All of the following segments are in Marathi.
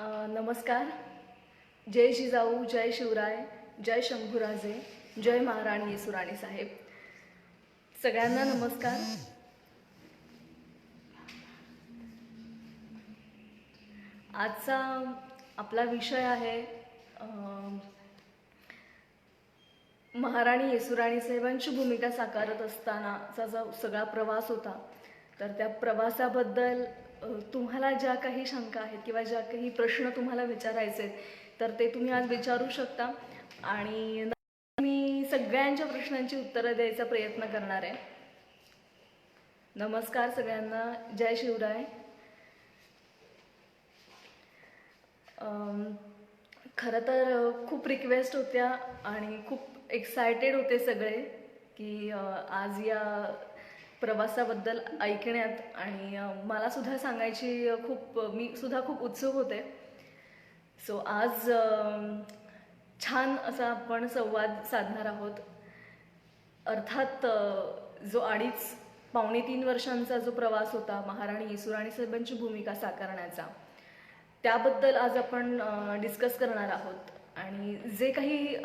नमस्कार. जय जिजाऊ, जय शिवराय, जय शंभूराजे, जय महाराणी येसुराणी साहेब. सगळ्यांना नमस्कार. आजचा आपला विषय आहे महाराणी येसुराणी साहेबांची भूमिका साकारत असतानाचा जो सगळा प्रवास होता, तर त्या प्रवासाबद्दल तुम्हाला ज्या काही शंका आहेत किंवा ज्या काही प्रश्न तुम्हाला विचारायचे आहेत, तर ते तुम्ही आज विचारू शकता आणि मी सगळ्यांच्या प्रश्नांची उत्तरं द्यायचा प्रयत्न करणार आहे. नमस्कार सगळ्यांना, जय शिवराय. खरं तर खूप रिक्वेस्ट होत्या आणि खूप एक्सायटेड होते सगळे की आज या प्रवासाबद्दल ऐकण्यात, आणि मला सुद्धा सांगायची मी सुद्धा खूप उत्सुक होते. सो आज छान असा आपण संवाद साधणार आहोत. अर्थात जो 2.5-3 वर्षांचा जो प्रवास होता महाराणी येसुराणी साहेबांची भूमिका साकारण्याचा, त्याबद्दल आज आपण डिस्कस करणार आहोत. आणि जे काही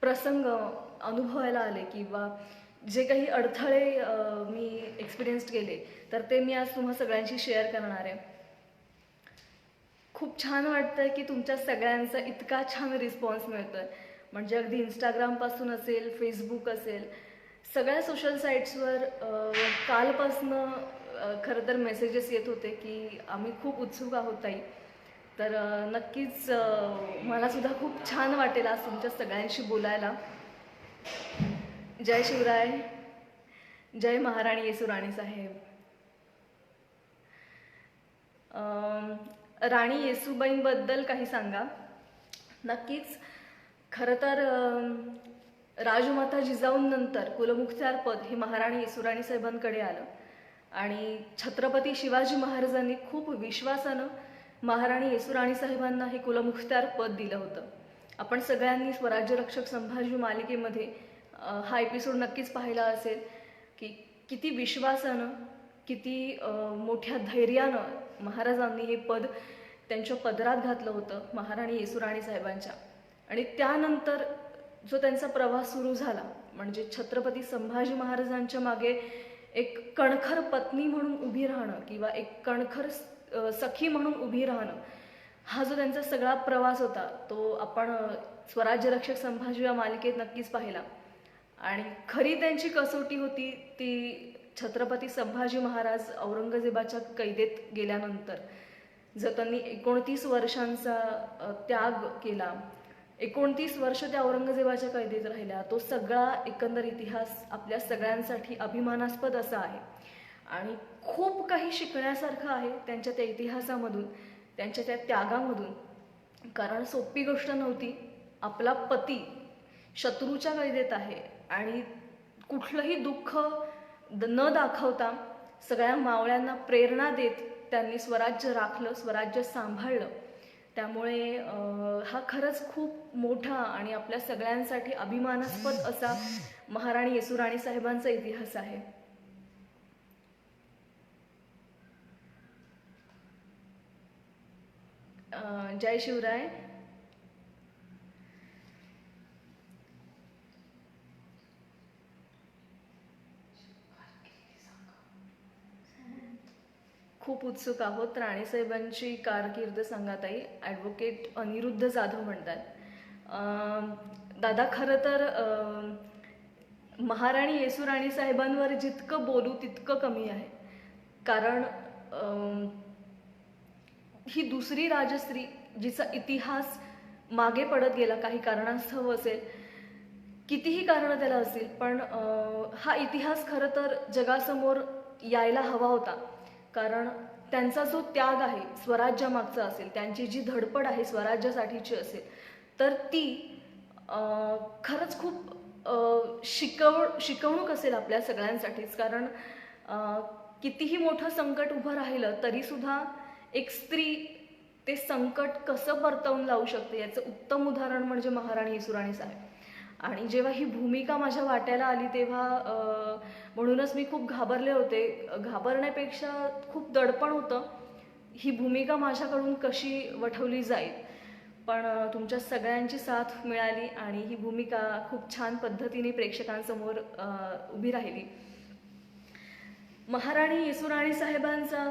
प्रसंग अनुभवायला आले किंवा जे काही अडथळे मी एक्सपिरियन्स केले, तर ते मी आज तुम्हा सगळ्यांशी शेअर करणार आहे. खूप छान वाटतं की तुमच्या सगळ्यांचा इतका छान रिस्पॉन्स मिळतोय. म्हणजे अगदी इंस्टाग्रामपासून असेल, फेसबुक असेल, सगळ्या सोशल साईट्सवर कालपासनं खरं तर मेसेजेस येत होते की आम्ही खूप उत्सुक आहोत ताई. तर नक्कीच मला सुद्धा खूप छान वाटेल आज तुमच्या सगळ्यांशी बोलायला. जय शिवराय, जय महाराणी येसुराणी साहेब. राणी येसूबाईंबद्दल काही सांगा. नक्कीच. खरं तर राजमाता जिजाऊंनंतर कुलमुखत्यार पद हे महाराणी येसुराणी साहेबांकडे आलं आणि छत्रपती शिवाजी महाराजांनी खूप विश्वासानं महाराणी येसुराणी साहेबांना हे कुलमुखत्यार पद दिलं होतं. आपण सगळ्यांनी स्वराज्य रक्षक संभाजी मालिकेमध्ये हा एपिसोड नक्कीच पाहिला असेल की किती विश्वासानं, किती मोठ्या धैर्यानं महाराजांनी हे पद त्यांच्या पदरात घातलं होतं महाराणी येसुराणी साहेबांच्या. आणि त्यानंतर जो त्यांचा प्रवास सुरू झाला, म्हणजे छत्रपती संभाजी महाराजांच्या मागे एक कणखर पत्नी म्हणून उभी राहणं किंवा एक कणखर सखी म्हणून उभी राहणं, हा जो त्यांचा सगळा प्रवास होता तो आपण स्वराज्य रक्षक संभाजी या मालिकेत नक्कीच पाहिला. आणि खरी त्यांची कसोटी होती ती छत्रपती संभाजी महाराज औरंगजेबाच्या कैदेत गेल्यानंतर. जर त्यांनी 29 वर्षांचा त्याग केला, 29 वर्ष त्या औरंगजेबाच्या कैदेत राहिल्या, तो सगळा एकंदर इतिहास आपल्या सगळ्यांसाठी अभिमानास्पद असा आहे. आणि खूप काही शिकण्यासारखं आहे त्यांच्या त्या इतिहासामधून, त्यांच्या त्या त्यागामधून. कारण सोपी गोष्ट नव्हती. आपला पती शत्रूच्या कैदेत आहे आणि कुठलंही दुःख न दाखवता सगळ्या मावळ्यांना प्रेरणा देत त्यांनी स्वराज्य राखलं, स्वराज्य सांभाळलं. त्यामुळे हा खरंच खूप मोठा आणि आपल्या सगळ्यांसाठी अभिमानास्पद असा महाराणी येसुराणी साहेबांचा इतिहास आहे. जय शिवराय. खूप उत्सुक आहोत. राणीसाहेबांची कारकीर्द सांगा ताई. ॲडव्होकेट अनिरुद्ध जाधव म्हणतात. दादा, खरं तर महाराणी येसुराणी साहेबांवर जितकं बोलू तितकं कमी आहे. कारण ही दुसरी राजश्री जिचा इतिहास मागे पडत गेला, काही कारणास्तव असेल, कितीही कारणं त्याला असतील, पण हा इतिहास खरं तर जगासमोर यायला हवा होता. कारण त्यांचा जो त्याग आहे स्वराज्यामागचा असेल, त्यांची जी धडपड आहे स्वराज्यासाठीची असेल, तर ती खरंच खूप शिकवणूक असेल आपल्या सगळ्यांसाठीच. कारण कितीही मोठं संकट उभं राहिलं तरीसुद्धा एक स्त्री ते संकट कसं परतवून लावू शकते याचं उत्तम उदाहरण म्हणजे महाराणी येसुराणी साहेब. आणि जेव्हा ही भूमिका माझ्या वाट्याला आली तेव्हा म्हणूनच मी खूप घाबरले होते. घाबरण्यापेक्षा खूप दडपण होतं. ही भूमिका माझ्याकडून कशी वठवली जाईल, पण तुमच्या सगळ्यांची साथ मिळाली आणि ही भूमिका खूप छान पद्धतीने प्रेक्षकांसमोर उभी राहिली. महाराणी येसुराणी साहेबांचा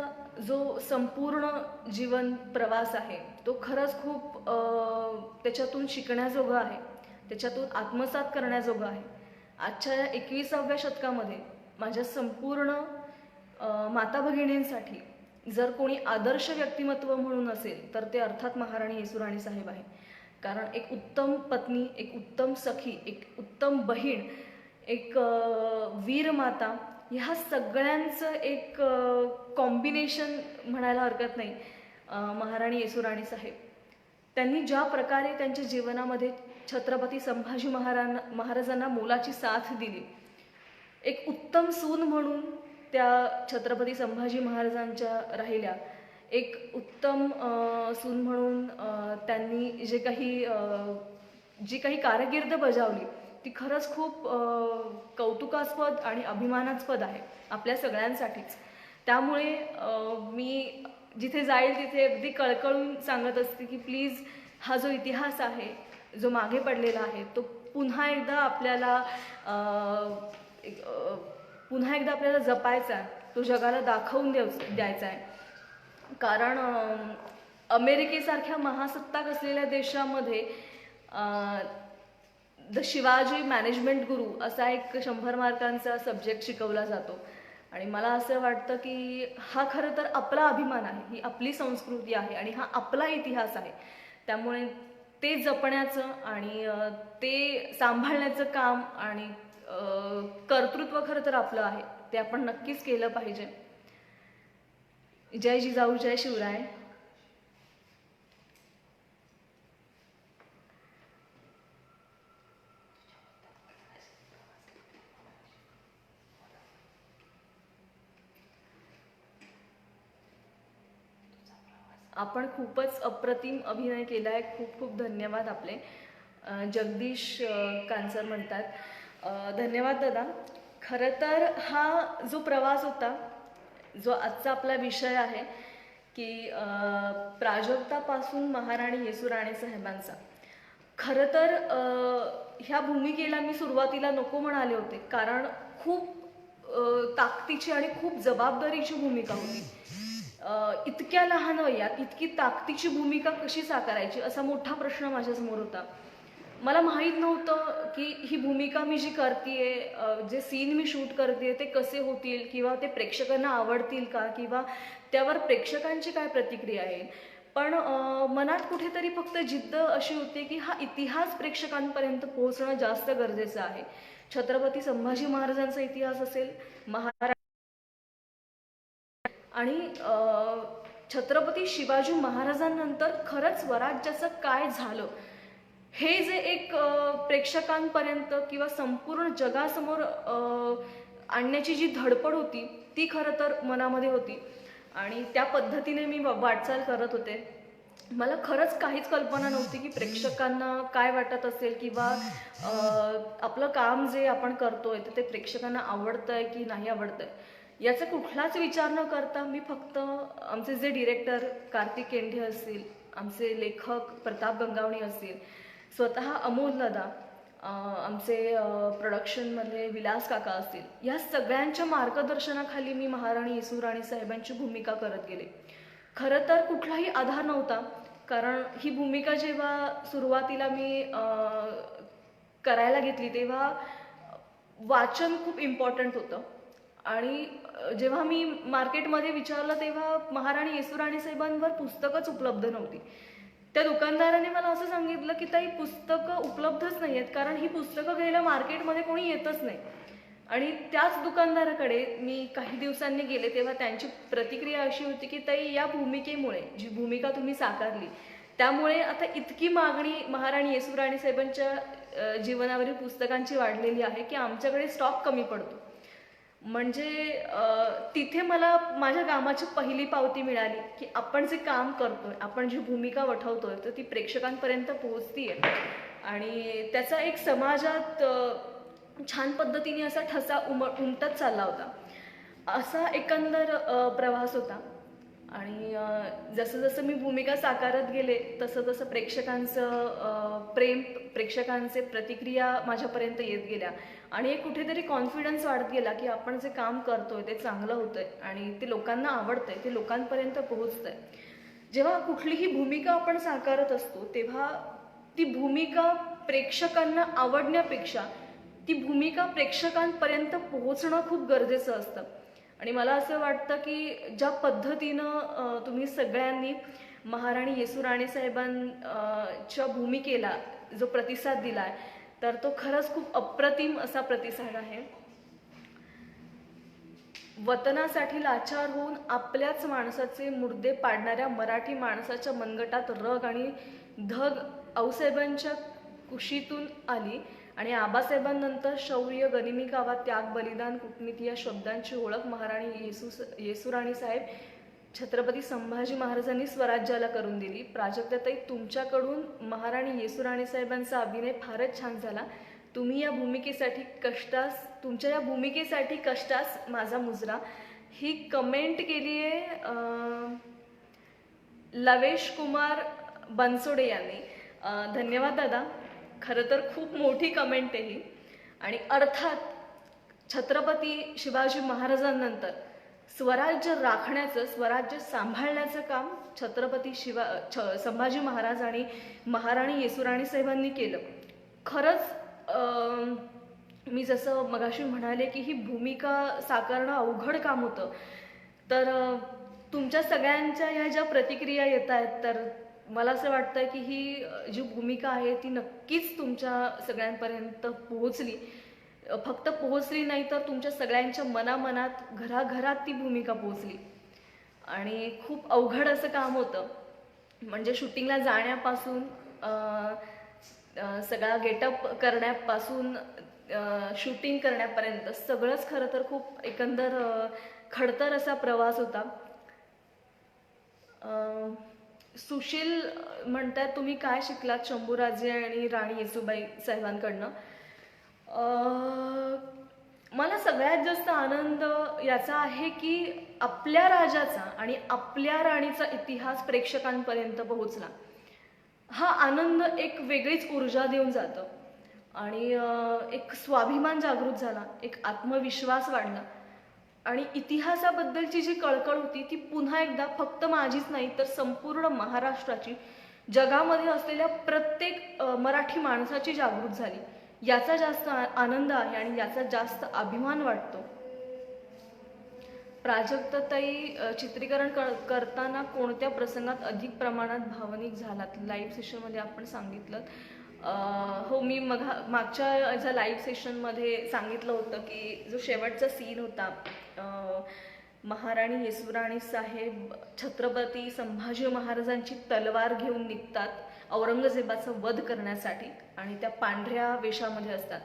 जो संपूर्ण जीवन प्रवास आहे तो खरंच खूप त्याच्यातून शिकण्याजोगं आहे, त्याच्यातून आत्मसात करण्याजोगं आहे. आजच्या या 21व्या शतकामध्ये माझ्या संपूर्ण माता भगिनींसाठी जर कोणी आदर्श व्यक्तिमत्व म्हणून असेल तर ते अर्थात महाराणी येसुराणी साहेब आहे. कारण एक उत्तम पत्नी, एक उत्तम सखी, एक उत्तम बहीण, एक वीर माता, ह्या सगळ्यांचं एक कॉम्बिनेशन म्हणायला हरकत नाही. महाराणी येसुराणी साहेब त्यांनी ज्या प्रकारे त्यांच्या जीवनामध्ये छत्रपती संभाजी महाराजांना मोलाची साथ दिली, एक उत्तम सून म्हणून त्या छत्रपती संभाजी महाराजांच्या राहिल्या, एक उत्तम सून म्हणून त्यांनी जी काही कारकीर्द बजावली ती खरंच खूप कौतुकास्पद आणि अभिमानास्पद आहे आपल्या सगळ्यांसाठीच. त्यामुळे मी जिथे जाईल तिथे अगदी कळकळून सांगत असते की प्लीज हा जो इतिहास आहे, जो मागे पडलेला आहे, तो पुन्हा एकदा आपल्याला जपायचा आहे, तो जगाला दाखवून द्यायचा आहे. कारण अमेरिकेसारख्या महासत्ताक असलेल्या देशामध्ये द शिवाजी मॅनेजमेंट गुरु असा एक 100 मार्कांचा सब्जेक्ट शिकवला जातो आणि मला असं वाटतं की हा खरं तर आपला अभिमान आहे, ही आपली संस्कृती आहे आणि हा आपला इतिहास आहे. त्यामुळे ते जपण्याचं आणि ते सांभाळण्याचं काम आणि कर्तृत्व खरं तर आपलं आहे, ते आपण नक्कीच केलं पाहिजे. जय जिजाऊ, जय शिवराय. आपण खूपच अप्रतिम अभिनय केला आहे. खूप खूप धन्यवाद आपले. जगदीश कांचर म्हणतात, धन्यवाद दादा. खरं तर हा जो प्रवास होता, जो आजचा आपला विषय आहे की प्राजक्तापासून महाराणी येसुराणी साहेबांचा, खरं तर ह्या भूमिकेला मी सुरुवातीला नको म्हणाले होते, कारण खूप ताकदीची आणि खूप जबाबदारीची भूमिका होती. इतक्या लहान वयात इतकी ताकदीची भूमिका कशी साकारायची असा मोठा प्रश्न माझ्यासमोर होता. मला माहीत नव्हतं की ही भूमिका मी जी करतेय, जे सीन मी शूट करते ते कसे होतील किंवा ते प्रेक्षकांना आवडतील का, किंवा त्यावर प्रेक्षकांची काय प्रतिक्रिया आहे. पण मनात कुठेतरी फक्त जिद्द अशी होती की हा इतिहास प्रेक्षकांपर्यंत पोहोचणं जास्त गरजेचं आहे. छत्रपती संभाजी महाराजांचा इतिहास असेल, आणि छत्रपती शिवाजी महाराजांनंतर खरंच स्वराज्याचं काय झालं हे जे एक प्रेक्षकांपर्यंत किंवा संपूर्ण जगासमोर आणण्याची जी धडपड होती ती खरं तर मनामध्ये होती आणि त्या पद्धतीने मी वाटचाल करत होते. मला खरंच काहीच कल्पना नव्हती की प्रेक्षकांना काय वाटत असेल किंवा आपलं काम जे आपण करतोय तर ते प्रेक्षकांना आवडतंय की नाही आवडतंय याचा कुठलाच विचार न करता मी फक्त आमचे जे डिरेक्टर कार्तिक केंढे असतील, आमचे लेखक प्रताप गंगावणी असतील, स्वतः अमोल दादा, आमचे प्रोडक्शनमध्ये विलास काका असतील, या सगळ्यांच्या मार्गदर्शनाखाली मी महाराणी येसुराणी साहेबांची भूमिका करत गेले. खरं तर कुठलाही आधार नव्हता, कारण ही भूमिका जेव्हा सुरुवातीला मी करायला घेतली तेव्हा वाचन खूप इम्पॉर्टंट होतं आणि जेव्हा मी मार्केटमध्ये विचारलं तेव्हा महाराणी येसुराणी साहेबांवर पुस्तकच उपलब्ध नव्हती. त्या दुकानदाराने मला असं सांगितलं की ताई पुस्तकं उपलब्धच नाही आहेत, कारण ही पुस्तकं घ्यायला मार्केटमध्ये कोणी येतच नाही. आणि त्याच दुकानदाराकडे मी काही दिवसांनी गेले तेव्हा त्यांची प्रतिक्रिया अशी होती की ताई या भूमिकेमुळे, जी भूमिका तुम्ही साकारली त्यामुळे आता इतकी मागणी महाराणी येसुराणी साहेबांच्या जीवनावरील पुस्तकांची वाढलेली आहे की आमच्याकडे स्टॉक कमी पडतो. म्हणजे तिथे मला माझ्या कामाची पहिली पावती मिळाली की आपण जे काम करतोय, आपण जी भूमिका वठवतोय तर ती प्रेक्षकांपर्यंत पोहोचतीये आणि त्याचा एक समाजात छान पद्धतीने असा ठसा उमटत चालला होता. असा एकंदर प्रवास होता. आणि जसं जसं मी भूमिका साकारत गेले तसं तसं प्रेक्षकांचं प्रेम, प्रेक्षकांचे प्रतिक्रिया माझ्यापर्यंत येत गेल्या आणि एक कुठेतरी कॉन्फिडन्स वाढत गेला की आपण जे काम करतोय ते चांगलं होतंय आणि ते लोकांना आवडतंय, ते लोकांपर्यंत पोहोचतंय. जेव्हा कुठलीही भूमिका आपण साकारत असतो तेव्हा ती भूमिका प्रेक्षकांना आवडण्यापेक्षा ती भूमिका प्रेक्षकांपर्यंत पोहोचणं खूप गरजेचं असतं. आणि मला असं वाटतं की ज्या पद्धतीनं तुम्ही सगळ्यांनी महाराणी येसूराणी साहेबांच्या भूमिकेला जो प्रतिसाद दिलाय तर तो खरंच खूप अप्रतिम असा प्रतिसाद आहे. वतनासाठी लाचार होऊन आपल्याच माणसाचे मुर्दे पाडणाऱ्या मराठी माणसाच्या मनगटात रग आणि धग आऊसाहेबांच्या कुशीतून आली आणि आबासाहेबांनंतर शौर्य, गनिमी कावा, त्याग, बलिदान, कूटनीती या शब्दांची ओळख महाराणी येसूराणी साहेब छत्रपती संभाजी महाराजांनी स्वराज्याला करून दिली. प्राजक्ताताई, तुमच्याकडून महाराणी येसूराणी साहेबांचा अभिनय फारच छान झाला. तुमच्या या भूमिकेसाठी कष्टास माझा मुजरा. ही कमेंट केली आहे लवेश कुमार बनसोडे यांनी. धन्यवाद दादा. खरं तर खूप मोठी कमेंट आहे ही. आणि अर्थात छत्रपती शिवाजी महाराजांनंतर स्वराज्य राखण्याचं, स्वराज्य सांभाळण्याचं काम छत्रपती संभाजी महाराज आणि महाराणी येसूराणी साहेबांनी केलं. खरंच मी जसं मगाशी म्हणाले की ही भूमिका साकारणं अवघड काम होतं. तर तुमच्या सगळ्यांच्या ह्या ज्या प्रतिक्रिया येत आहेत तर मला असं वाटतं की ही जी भूमिका आहे ती नक्कीच तुमच्या सगळ्यांपर्यंत पोहोचली. फक्त पोहोचली नाही तर तुमच्या सगळ्यांच्या मनामनात, घराघरात ती भूमिका पोहोचली. आणि खूप अवघड असं काम होतं. म्हणजे शूटिंगला जाण्यापासून सगळा गेटअप करण्यापासून शूटिंग करण्यापर्यंत सगळंच खरं तर खूप एकंदर खडतर असा प्रवास होता. सुशील म्हणतात, तुम्ही काय शिकलात शंभूराजे आणि राणी येसूबाई साहेबांकडनं? मला सगळ्यात जास्त आनंद याचा आहे की आपल्या राजाचा आणि आपल्या राणीचा इतिहास प्रेक्षकांपर्यंत पोहोचला. हा आनंद एक वेगळीच ऊर्जा देऊन जातं आणि एक स्वाभिमान जागृत झाला, एक आत्मविश्वास वाढला आणि इतिहासाबद्दलची जी कळकळ होती ती पुन्हा एकदा फक्त माझीच नाही तर संपूर्ण महाराष्ट्राची, जगामध्ये असलेल्या प्रत्येक मराठी माणसाची जागृत झाली. याचा जास्त आनंद आहे आणि याचा जास्त अभिमान वाटतो. प्राजक्ताताई, चित्रीकरण करताना कोणत्या प्रसंगात अधिक प्रमाणात भावनिक झालात? लाईव्ह सेशनमध्ये आपण सांगितलं. हो, मी मागच्या ज्या लाईव्ह सेशनमध्ये सांगितलं होतं की जो शेवटचा सीन होता, महाराणी येसूराणी साहेब छत्रपती संभाजी महाराजांची तलवार घेऊन निघतात औरंगजेबाचा वध करण्यासाठी आणि त्या पांढऱ्या वेशामध्ये असतात.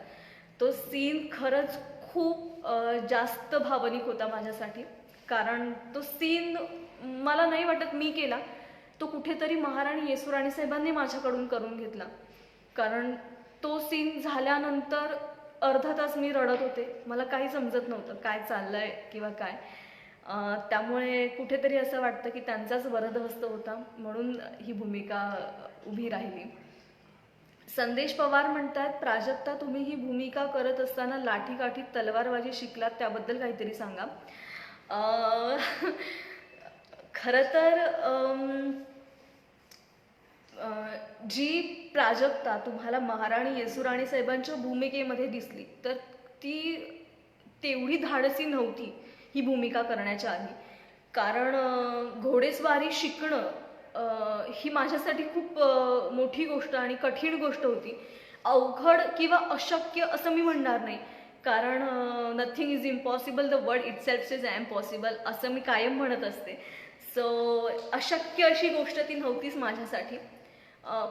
तो सीन खरंच खूप जास्त भावनिक होता माझ्यासाठी. कारण तो सीन मला नाही वाटत मी केला, तो कुठेतरी महाराणी येसूराणी साहेबांनी माझ्याकडून करून घेतला. कारण तो सीन झाल्यानंतर अर्धा तास मी रडत होते. मला काही समजत नव्हतं काय चाललंय किंवा काय. त्यामुळे कुठेतरी असं वाटतं की त्यांचाच वरदहस्त होता म्हणून ही भूमिका उभी राहिली. संदेश पवार म्हणतात, प्राजक्ता, तुम्ही ही भूमिका करत असताना लाठीकाठी तलवारबाजी शिकलात, त्याबद्दल काहीतरी सांगा. खरं तर जी प्राजक्ता तुम्हाला महाराणी येसूराणी साहेबांच्या भूमिकेमध्ये दिसली तर ती तेवढी धाडसी नव्हती ही भूमिका करण्याच्या आधी. कारण घोडेस्वारी शिकणं ही माझ्यासाठी खूप मोठी गोष्ट आणि कठीण गोष्ट होती. अवघड किंवा अशक्य असं मी म्हणणार नाही, कारण nothing is impossible, the word itself is I am possible असं मी कायम म्हणत असते. सो अशक्य अशी गोष्ट ती नव्हतीच माझ्यासाठी.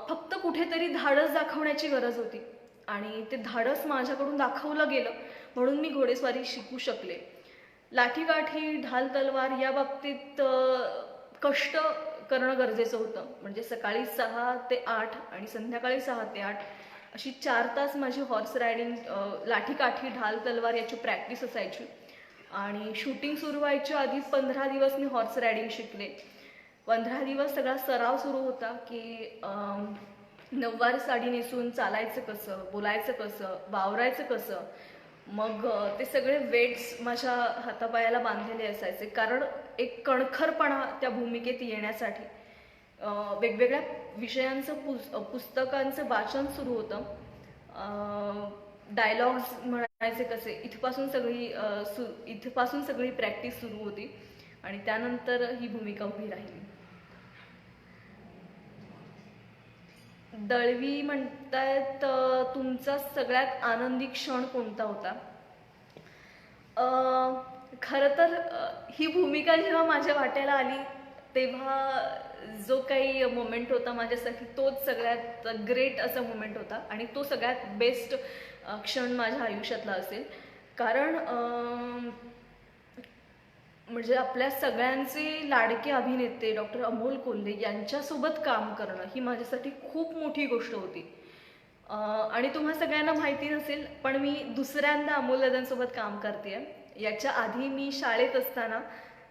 फक्त कुठेतरी धाडस दाखवण्याची गरज होती आणि ते धाडस माझ्याकडून दाखवलं गेलं म्हणून मी घोडेस्वारी शिकू शकले. लाठीकाठी, ढाल तलवार या बाबतीत कष्ट करणं गरजेचं होतं. म्हणजे सकाळी 6 ते 8 आणि संध्याकाळी 6 ते 8 अशी 4 तास माझी हॉर्स रायडिंग, लाठीकाठी, ढाल तलवार याची प्रॅक्टिस असायची. आणि शूटिंग सुरू व्हायच्या आधी 15 दिवस मी हॉर्स रायडिंग शिकले. 15 दिवस सगळा सराव सुरू होता की नऊवार साडी नेसून चालायचं कसं, बोलायचं कसं, वावरायचं कसं. मग ते सगळे वेट्स माझ्या हातापायाला बांधलेले असायचे, कारण एक कणखरपणा त्या भूमिकेत येण्यासाठी वेगवेगळ्या विषयांचं पुस्तकांचं वाचन सुरू होतं. डायलॉग्स म्हणायचे कसे, इथपासून सगळी प्रॅक्टिस सुरू होती आणि त्यानंतर ही भूमिका उभी राहिली. दळवी म्हणतायत, तुमचा सगळ्यात आनंदी क्षण कोणता होता? खरं तर ही भूमिका जेव्हा माझ्या वाट्याला आली तेव्हा जो काही मोमेंट होता माझ्यासाठी तोच सगळ्यात ग्रेट असा मोमेंट होता आणि तो सगळ्यात बेस्ट क्षण माझ्या आयुष्यातला असेल. कारण म्हणजे आपल्या सगळ्यांचे लाडके अभिनेते डॉक्टर अमोल कोल्हे यांच्यासोबत काम करणं ही माझ्यासाठी खूप मोठी गोष्ट होती. आणि तुम्हा सगळ्यांना माहिती नसेल पण मी दुसऱ्यांदा अमोल दादांसोबत काम करते. याच्या आधी मी शाळेत असताना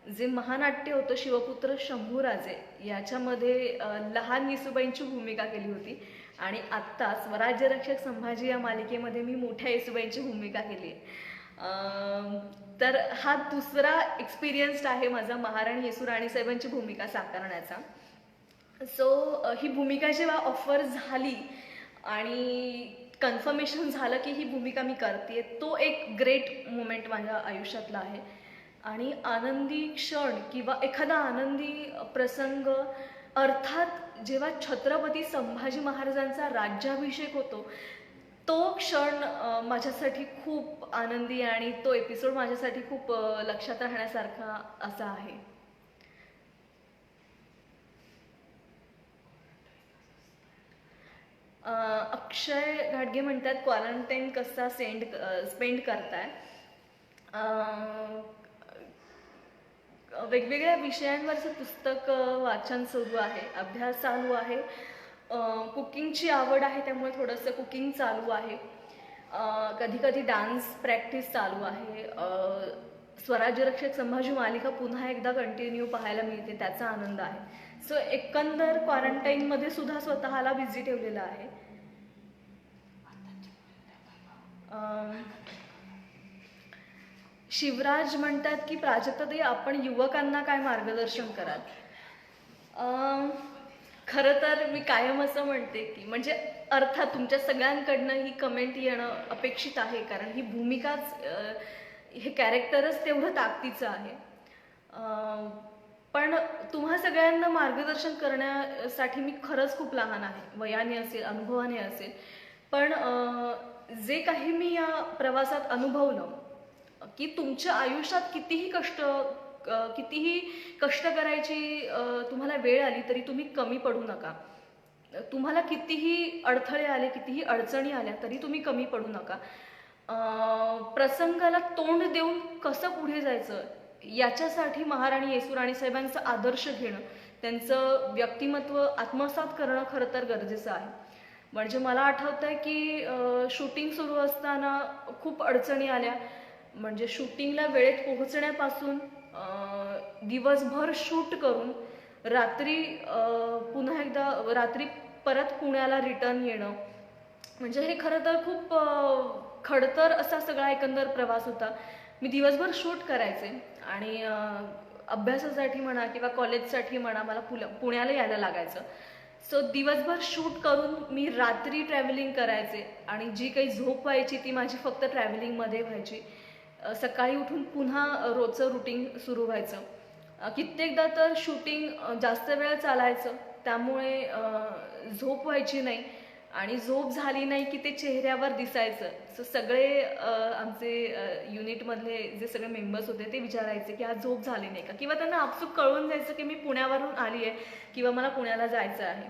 जे महानाट्य होतं शिवपुत्र शंभूराजे याच्यामध्ये लहान येसूबाईंची भूमिका केली होती आणि आत्ता स्वराज्य रक्षक संभाजी या मालिकेमध्ये मी मोठ्या येसूबाईंची भूमिका केली आहे. तर हा दुसरा एक्सपिरियन्स आहे माझा महाराणी येसू राणीसाहेबांची भूमिका साकारण्याचा. सो ही भूमिका जेव्हा ऑफर झाली आणि कन्फर्मेशन झालं की ही भूमिका मी करते, तो एक ग्रेट मोमेंट माझ्या आयुष्यातला आहे. आणि आनंदी क्षण किंवा एखादा आनंदी प्रसंग अर्थात जेव्हा छत्रपती संभाजी महाराजांचा राज्याभिषेक होतो तो क्षण माझ्यासाठी खूप आनंदी आणि तो एपिसोड माझ्यासाठी खूप लक्षात राहण्यासारखा असा आहे. अक्षय घाटगे म्हणतात, क्वारंटाईन कसा स्पेंड करताय? वेगवेगळ्या विषयांवरचं पुस्तक वाचन सुरू आहे, अभ्यास चालू आहे. कुकिंगची आवड आहे त्यामुळे थोडंसं कुकिंग चालू आहे. कधी कधी डान्स प्रॅक्टिस चालू आहे. स्वराज्य रक्षक संभाजी मालिका पुन्हा एकदा कंटिन्यू पाहायला मिळते, त्याचा आनंद आहे. सो एकंदर क्वारंटाईनमध्ये सुद्धा स्वतःला बिझी ठेवलेलं आहे. शिवराज म्हणतात की प्राजक्ताताई आपण युवकांना काय मार्गदर्शन कराल? खरं तर मी कायम असं म्हणते की म्हणजे अर्थात तुमच्या सगळ्यांकडनं ही कमेंट येणं अपेक्षित आहे, कारण ही भूमिकाच हे कॅरेक्टरच तेवढं ताकदीचं आहे. पण तुम्हा सगळ्यांना मार्गदर्शन करण्यासाठी मी खरंच खूप लहान आहे, वयाने असेल अनुभवाने असेल. पण जे काही मी या प्रवासात अनुभवलं की तुमच्या आयुष्यात कितीही कष्ट करायची तुम्हाला वेळ आली तरी तुम्ही कमी पडू नका. तुम्हाला कितीही अडथळे आले, कितीही अडचणी आल्या तरी तुम्ही कमी पडू नका. प्रसंगाला तोंड देऊन कसं पुढे जायचं याच्यासाठी महाराणी येसू राणीसाहेबांचा आदर्श घेणं, त्यांचं व्यक्तिमत्व आत्मसात करणं खरं तर गरजेचं आहे. म्हणजे मला आठवतं आहे की शूटिंग सुरू असताना खूप अडचणी आल्या. म्हणजे शूटिंगला वेळेत पोहोचण्यापासून दिवसभर शूट करून रात्री पुन्हा एकदा रात्री परत पुण्याला रिटर्न येणं, म्हणजे हे खरं तर खूप खडतर असा सगळा एकंदर प्रवास होता. मी दिवसभर शूट करायचे आणि अभ्यासासाठी म्हणा किंवा कॉलेजसाठी म्हणा मला पुण्याला यायला लागायचं. सो दिवसभर शूट करून मी रात्री ट्रॅव्हलिंग करायचे आणि जी काही झोप व्हायची ती माझी फक्त ट्रॅव्हलिंगमध्ये व्हायची. सकाळी उठून पुन्हा रोजचं रुटीन सुरू व्हायचं. कित्येकदा तर शूटिंग जास्त वेळ चालायचं, त्यामुळे झोप व्हायची नाही आणि झोप झाली नाही की ते चेहऱ्यावर दिसायचं. सो सगळे आमचे युनिटमधले जे सगळे मेंबर्स होते ते विचारायचे की आज झोप झाली नाही का, किंवा त्यांना आपसूक कळून जायचं की मी पुण्यावरून आली आहे किंवा मला पुण्याला जायचं आहे.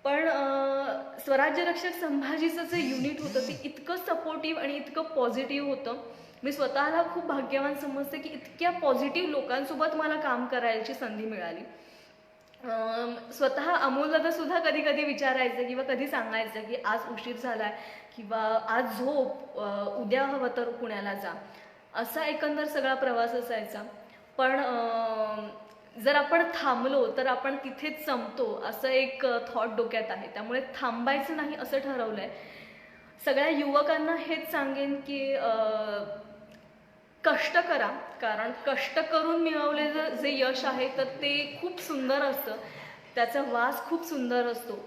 पण स्वराज्य रक्षक संभाजीचं जे युनिट होतं ते इतकं सपोर्टिव्ह आणि इतकं पॉझिटिव्ह होतं. मी स्वतःला खूप भाग्यवान समजते की इतक्या पॉझिटिव्ह लोकांसोबत मला काम करायची संधी मिळाली. स्वतः अमोलदादा सुद्धा कधी कधी विचारायचं किंवा कधी सांगायचं की आज उशीर झालाय किंवा आज झोप, उद्या हवं तर पुण्याला जा. असा एकंदर सगळा प्रवास असायचा. पण जर आपण थांबलो तर आपण तिथेच संपतो असं एक थॉट डोक्यात आहे. त्यामुळे थांबायचं नाही असं ठरवलंय. सगळ्या युवकांना हेच सांगेन की कष्ट करा, कारण कष्ट करून मिळवलेलं जे यश आहे तर ते खूप सुंदर असतं, त्याचा वास खूप सुंदर असतो.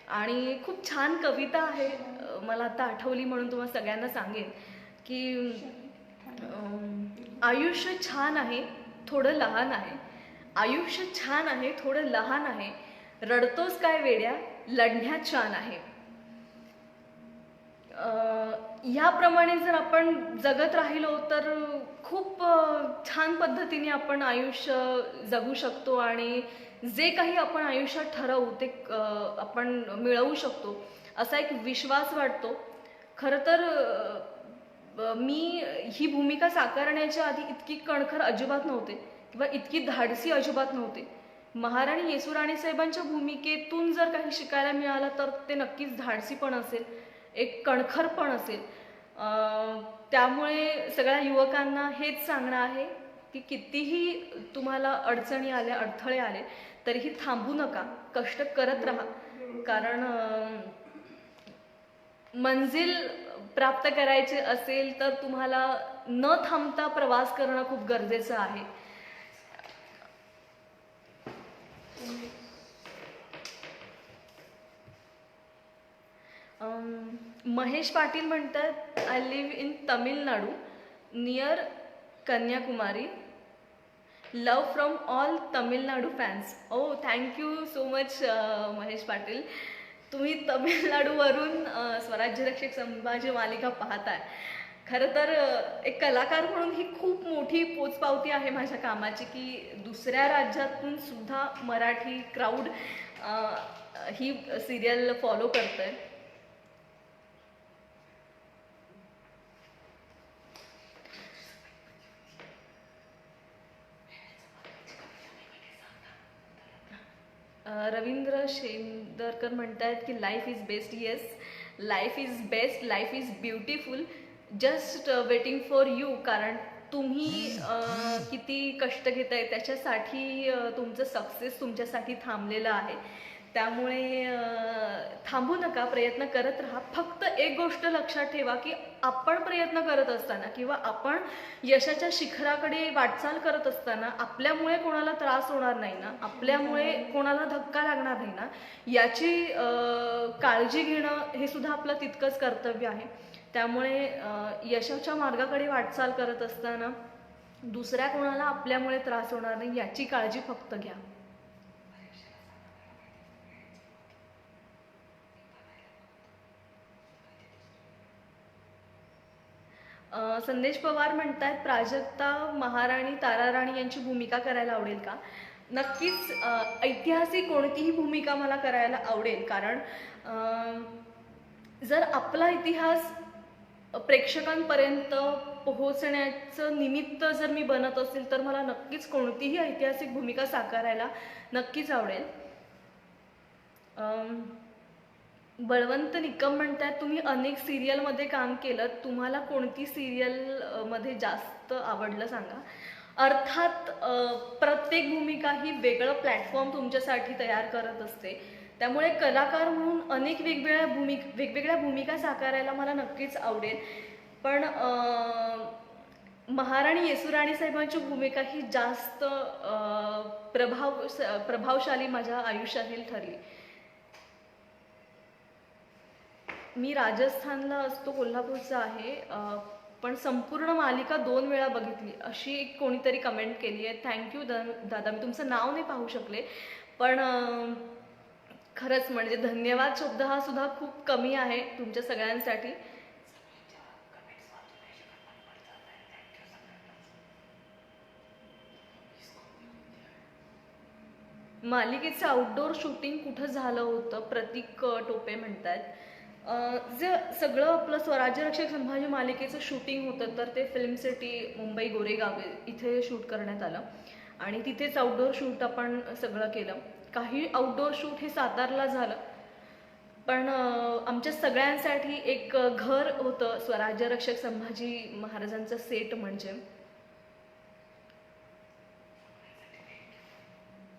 आणि खूप छान कविता आहे, मला आता आठवली म्हणून तुम्हाला सगळ्यांना सांगेन की आयुष्य छान आहे थोडं लहान आहे, आयुष्य छान आहे थोडं लहान आहे, रडतोस काय वेड्या लढण्यात छान आहे. ह्याप्रमाणे जर आपण जगत राहिलो तर खूप छान पद्धतीने आपण आयुष्य जगू शकतो आणि जे काही आपण आयुष्यात ठरवू ते आपण मिळवू शकतो असा एक विश्वास वाटतो. खरं तर मी ही भूमिका साकारण्याच्या आधी इतकी कणखर अजिबात नव्हते किंवा इतकी धाडसी अजिबात नव्हते. महाराणी येसुराणी साहेबांच्या भूमिकेतून जर काही शिकायला मिळालं तर ते नक्कीच धाडसी पण असेल, एक कणखर पण असेल. त्यामुळे सगळ्या युवकांना हेच सांगणं आहे की कितीही तुम्हाला अडचणी आल्या, अडथळे आले तरीही थांबू नका, कष्ट करत राहा. कारण मंजिल प्राप्त करायचे असेल तर तुम्हाला न थांबता प्रवास करणं खूप गरजेचं आहे. महेश पाटील म्हणतात, I live in Tamil Nadu near Kanyakumari, love from all Tamil Nadu fans. Oh thank you so much Mahesh Patil, तुम्ही तमिळनाडूवरून स्वराज्य रक्षक संभाजी मालिका पाहताय. खरं तर एक कलाकार म्हणून ही खूप मोठी पोचपावती आहे माझ्या कामाची की दुसऱ्या राज्यातून सुद्धा मराठी क्राऊड ही सिरियल फॉलो करतंय. रवींद्र शेंदरकर म्हणतात की life is best. Yes, life is best, life is beautiful, just waiting for you. कारण तुम्ही किती कष्ट घेताय त्याच्यासाठी तुमचं सक्सेस तुमच्यासाठी थांबलेलं आहे. त्यामुळे थांबू नका, प्रयत्न करत राहा. फक्त एक गोष्ट लक्षात ठेवा की आपण प्रयत्न करत असताना किंवा आपण यशाच्या शिखराकडे वाटचाल करत असताना आपल्यामुळे कोणाला त्रास होणार नाही ना, आपल्यामुळे कोणाला धक्का लागणार नाही ना, याची काळजी घेणं हे सुद्धा आपलं तितकंच कर्तव्य आहे. त्यामुळे यशाच्या मार्गाकडे वाटचाल करत असताना दुसऱ्या कोणाला आपल्यामुळे त्रास होणार नाही याची काळजी फक्त घ्या. संदेश पवार म्हणतात, प्राजक्ता महाराणी ताराराणी यांची भूमिका करायला आवडेल का? नक्कीच ऐतिहासिक कोणतीही भूमिका मला करायला आवडेल. कारण जर आपला इतिहास प्रेक्षकांपर्यंत पोहोचण्याचं निमित्त जर मी बनत असेल तर मला नक्कीच कोणतीही ऐतिहासिक भूमिका साकारायला नक्कीच आवडेल. बळवंत निकम म्हणतात, तुम्ही अनेक सिरियलमध्ये काम केलं, तुम्हाला कोणती सिरियल मध्ये जास्त आवडलं सांगा. अर्थात प्रत्येक भूमिका ही वेगळं प्लॅटफॉर्म तुमच्यासाठी तयार करत असते. त्यामुळे कलाकार म्हणून अनेक वेगवेगळ्या भूमिका साकारायला मला नक्कीच आवडेल. पण महाराणी येसुराणी साहेबांची भूमिका ही जास्त प्रभावशाली माझ्या आयुष्यातील ठरली. मी राजस्थानला असतो, कोल्हापूरचा आहे, पण संपूर्ण मालिका 2 वेळा बघितली अशी कोणीतरी कमेंट केली आहे. थँक्यू दादा, मी तुमचं नाव नाही पाहू शकले, पण खरंच म्हणजे धन्यवाद शब्द हा सुद्धा खूप कमी आहे तुमच्या सगळ्यांसाठी. मालिकेचं आउटडोअर शूटिंग कुठं झालं होतं? प्रतीक टोपे म्हणतात. जे सगळं आपलं स्वराज्य रक्षक संभाजी मालिकेचं शूटिंग होतं तर ते फिल्म सिटी मुंबई गोरेगाव इथे शूट करण्यात आलं आणि तिथेच आउटडोअर शूट आपण सगळं केलं. काही आउटडोअर शूट हे सातारला झालं पण आमच्या सगळ्यांसाठी एक घर होतं स्वराज्य रक्षक संभाजी महाराजांचं सेट. म्हणजे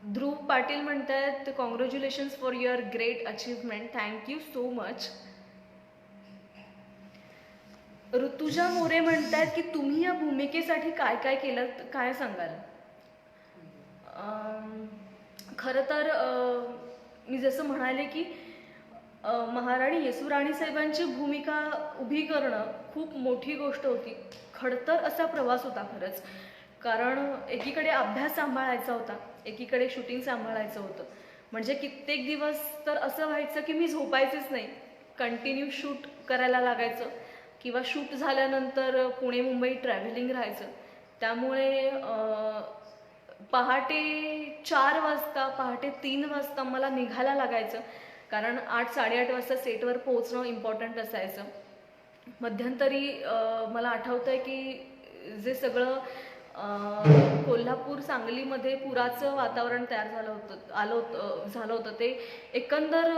ध्रुव पाटील म्हणतात, congratulations for your great achievement, thank you so much. Rutuja More म्हणतात की तुम्ही या भूमिकेसाठी काय काय केलं, काय सांगाल? खरं तर मी जसं म्हणाले की महाराणी येसूराणी साहेबांची भूमिका उभी करणं खूप मोठी गोष्ट होती. खडतर असा प्रवास होता खरंच. कारण एकीकडे अभ्यास सांभाळायचा होता, एकीकडे शूटिंग सांभाळायचं होतं. म्हणजे कित्येक दिवस तर असं व्हायचं की मी झोपायचेच नाही, कंटिन्यू शूट करायला लागायचं किंवा शूट झाल्यानंतर पुणे मुंबई ट्रॅव्हलिंग राहायचं. त्यामुळे पहाटे 4 वाजता, पहाटे 3 वाजता मला निघायला लागायचं, कारण 8-8:30 वाजता सेटवर पोहोचणं इम्पॉर्टंट असायचं. मध्यंतरी मला आठवतं आहे की जे सगळं कोल्हापूर सांगलीमध्ये पुराचं वातावरण तयार झालं होतं ते एकंदर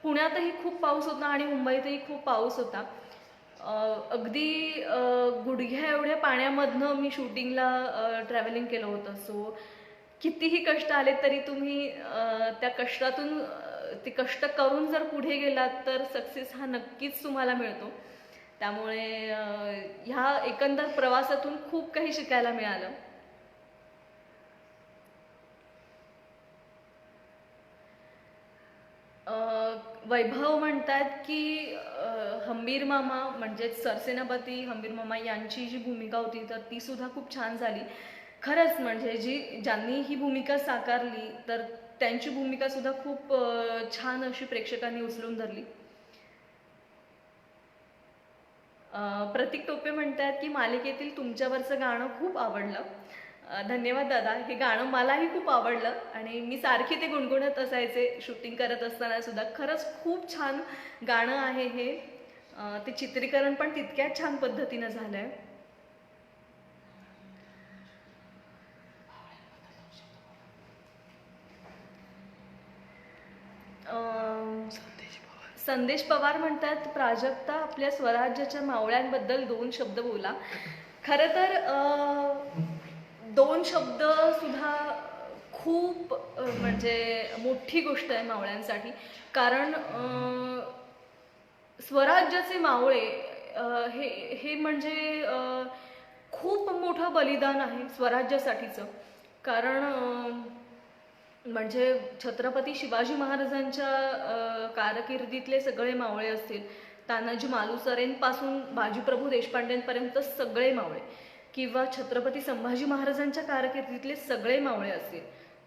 पुण्यातही खूप पाऊस होता आणि मुंबईतही खूप पाऊस होता. अगदी गुडघ्या एवढ्या पाण्यामधनं मी शूटिंगला ट्रॅव्हलिंग केलं होतं. सो कितीही कष्ट आले तरी तुम्ही त्या कष्टातून ते कष्ट करून जर पुढे गेलात तर सक्सेस हा नक्कीच तुम्हाला मिळतो. त्यामुळे ह्या एकंदर प्रवासातून खूप काही शिकायला मिळालं. वैभव म्हणतात की हंबीर मामा म्हणजेच सरसेनापती हंबीर मामा यांची जी भूमिका होती तर ती सुद्धा खूप छान झाली. खरंच म्हणजे ज्यांनी ही भूमिका साकारली तर त्यांची भूमिका सुद्धा खूप छान अशी प्रेक्षकांनी उचलून धरली. प्रतीक टोपे म्हणतात की मालिकेतील तुमच्यावरचं गाणं खूप आवडलं. धन्यवाद दादा, हे गाणं मलाही खूप आवडलं आणि मी सारखी ते गुणगुणत असायचे शूटिंग करत असताना सुद्धा. खरंच खूप छान गाणं आहे हे. ते चित्रीकरण पण तितक्याच छान पद्धतीनं झालंय. संदेश पवार म्हणतात, प्राजक्ता आपल्या स्वराज्याच्या मावळ्यांबद्दल 2 शब्द बोला. खरं तर 2 शब्द सुद्धा खूप म्हणजे मोठी गोष्ट आहे मावळ्यांसाठी. कारण स्वराज्याचे मावळे हे म्हणजे खूप मोठं बलिदान आहे स्वराज्यासाठीचं. कारण म्हणजे छत्रपती शिवाजी महाराजांच्या कारकिर्दीतले सगळे मावळे असतील, तानाजी मालुसरेंपासून बाजीप्रभू देशपांडेंपर्यंत सगळे मावळे, किंवा छत्रपती संभाजी महाराजांच्या कारकिर्दीतले सगळे मावळे असतील,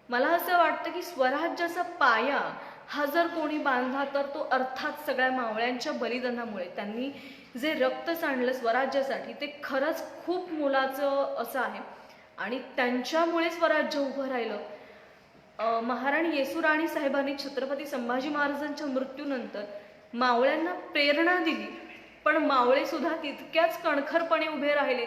मला असं वाटतं की स्वराज्याचा पाया हा जर कोणी बांधला तर तो अर्थात सगळ्या मावळ्यांच्या बलिदानामुळे. त्यांनी जे रक्त सांडलं स्वराज्यासाठी ते खरंच खूप मोलाचं असं आहे आणि त्यांच्यामुळे स्वराज्य उभं राहिलं. महाराणी येसूराणी साहेबांनी छत्रपती संभाजी महाराजांच्या मृत्यूनंतर मावळ्यांना प्रेरणा दिली, पण मावळे सुद्धा तितक्याच कणखरपणे उभे राहिले.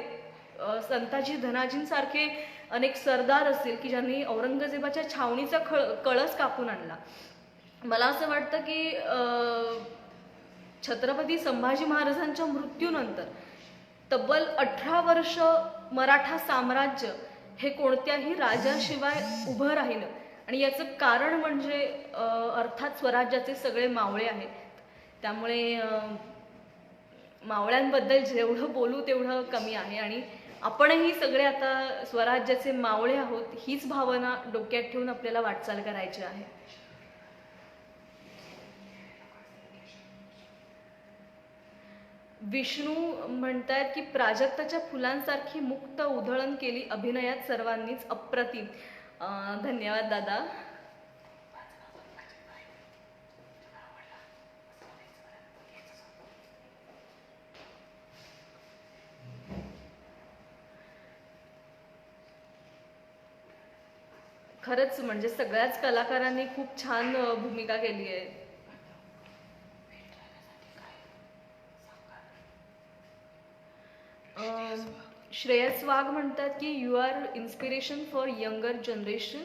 संताजी धनाजींसारखे अनेक सरदार असतील की ज्यांनी औरंगजेबाच्या छावणीचा कळस कापून आणला. मला असं वाटतं की छत्रपती संभाजी महाराजांच्या मृत्यूनंतर तब्बल 18 वर्ष मराठा साम्राज्य हे कोणत्याही राजाशिवाय उभं राहिलं आणि याचं कारण म्हणजे अर्थात स्वराज्याचे सगळे मावळे आहेत. त्यामुळे मावळ्यांबद्दल जेवढं बोलू तेवढं कमी आहे आणि आपणही सगळे आता स्वराज्याचे मावळे आहोत, हीच भावना डोक्यात ठेवून आपल्याला वाटचाल करायची आहे. विष्णू म्हणतात की प्राजक्ताच्या फुलांसारखी मुक्त उधळण केली अभिनयात सर्वांनीच, अप्रतिम. धन्यवाद दादा. खरंच म्हणजे सगळ्याच कलाकारांनी खूप छान भूमिका केली आहे. श्रेयस वाघ म्हणतात की you are inspiration for younger generation.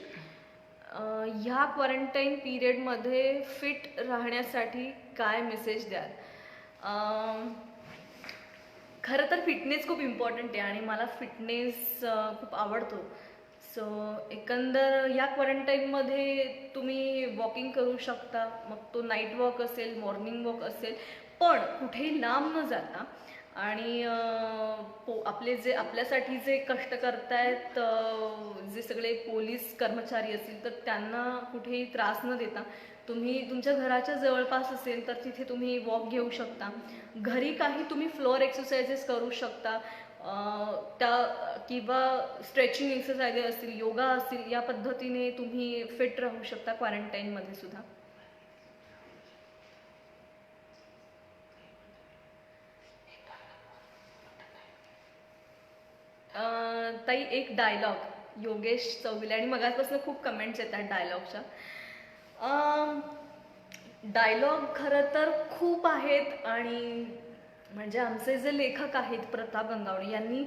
ह्या क्वारंटाईन पिरियडमध्ये फिट राहण्यासाठी काय मेसेज द्याल? खरं तर फिटनेस खूप इम्पॉर्टंट आहे आणि मला फिटनेस खूप आवडतो. सो एकंदर या क्वारंटाईनमध्ये तुम्ही वॉकिंग करू शकता, मग तो नाईट वॉक असेल, मॉर्निंग वॉक असेल, पण कुठेही लांब न जाता आणि आपले जे आपल्यासाठी जे कष्ट करतायत जे सगळे पोलीस कर्मचारी असतील तर त्यांना कुठेही त्रास न देता तुम्ही तुमच्या घराच्या जवळपास असेल तर तिथे तुम्ही वॉक घेऊ शकता. घरी काही तुम्ही फ्लोअर एक्सरसाइजेस करू शकता, त्या किंवा स्ट्रेचिंग एक्सरसाइजेस असतील, योगा असतील, या पद्धतीने तुम्ही फिट राहू शकता क्वारंटाईनमध्ये सुद्धा. ताई एक डायलॉग योगेश चौगुले, आणि मगाचपासून खूप कमेंट्स येतात डायलॉगच्या. डायलॉग खरं तर खूप आहेत आणि म्हणजे आमचे जे लेखक आहेत प्रताप गंगावणे यांनी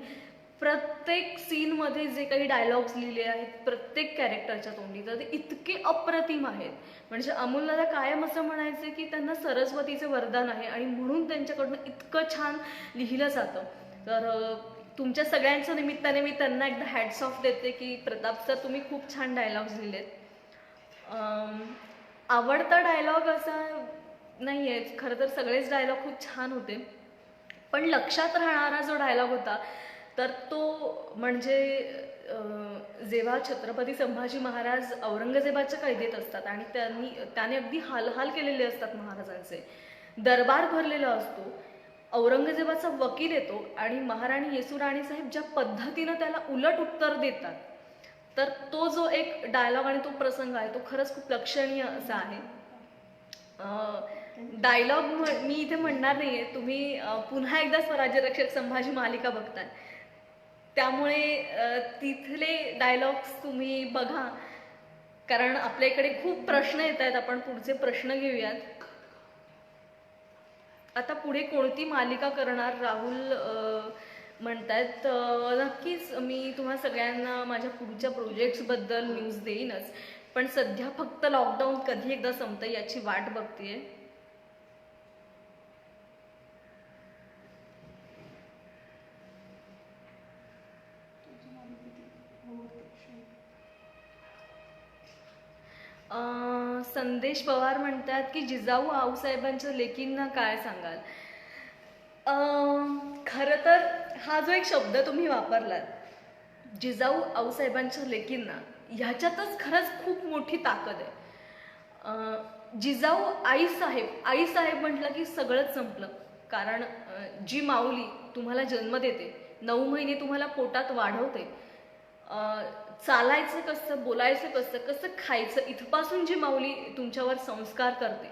प्रत्येक सीनमध्ये जे काही डायलॉग्स लिहिले आहेत प्रत्येक कॅरेक्टरच्या तोंडी, तर ते इतके अप्रतिम आहेत. म्हणजे अमोलला कायम असं म्हणायचं की त्यांना सरस्वतीचं वरदान आहे आणि म्हणून त्यांच्याकडून इतकं छान लिहिलं जातं. तर तुमच्या सगळ्यांच्या निमित्ताने मी त्यांना एकदा हॅट्स ऑफ देते की प्रताप सर तुम्ही खूप छान डायलॉग्स लिहिलेत. आवडता डायलॉग असा नाही आहे, खरं तर सगळेच डायलॉग खूप छान होते, पण लक्षात राहणारा जो डायलॉग होता तर तो म्हणजे जेव्हा छत्रपती संभाजी महाराज औरंगजेबाच्या कैदेत असतात आणि त्याने अगदी हालहाल केलेले असतात महाराजांचे, दरबार भरलेला असतो, औरंगजेबाचा वकील येतो आणि महाराणी येसूराणी साहेब ज्या पद्धतीनं त्याला उलट उत्तर देतात, तर तो जो एक डायलॉग आणि तो प्रसंग आहे तो खरंच खूप लक्षणीय असा आहे. डायलॉग मी इथे म्हणणार नाहीये, तुम्ही पुन्हा एकदा स्वराज्य रक्षक संभाजी मालिका बघताय त्यामुळे तिथले डायलॉग्स तुम्ही बघा, कारण आपल्या इकडे खूप प्रश्न येत आहेत. आपण पुढचे प्रश्न घेऊयात. आता पुढे कोणती मालिका करणार राहुल म्हणतायत. नक्कीच मी तुम्हा सगळ्यांना माझ्या पुढच्या प्रोजेक्ट्सबद्दल न्यूज देईनच, पण सध्या फक्त लॉकडाऊन कधी एकदा संपतं याची वाट बघतेय. संदेश पवार म्हणतात की जिजाऊ आऊसाहेबांच्या लेकींना काय सांगाल. खरं तर हा जो एक शब्द तुम्ही वापरलात जिजाऊ आऊसाहेबांच्या लेकींना, ह्याच्यातच खरंच खूप मोठी ताकद आहे. जिजाऊ आईसाहेब म्हटलं की सगळंच संपलं, कारण जी माऊली तुम्हाला जन्म देते, 9 महिने तुम्हाला पोटात वाढवते, चालायचं कसं, बोलायचं कसं, कसं खायचं, इथपासून जी माऊली तुमच्यावर संस्कार करते,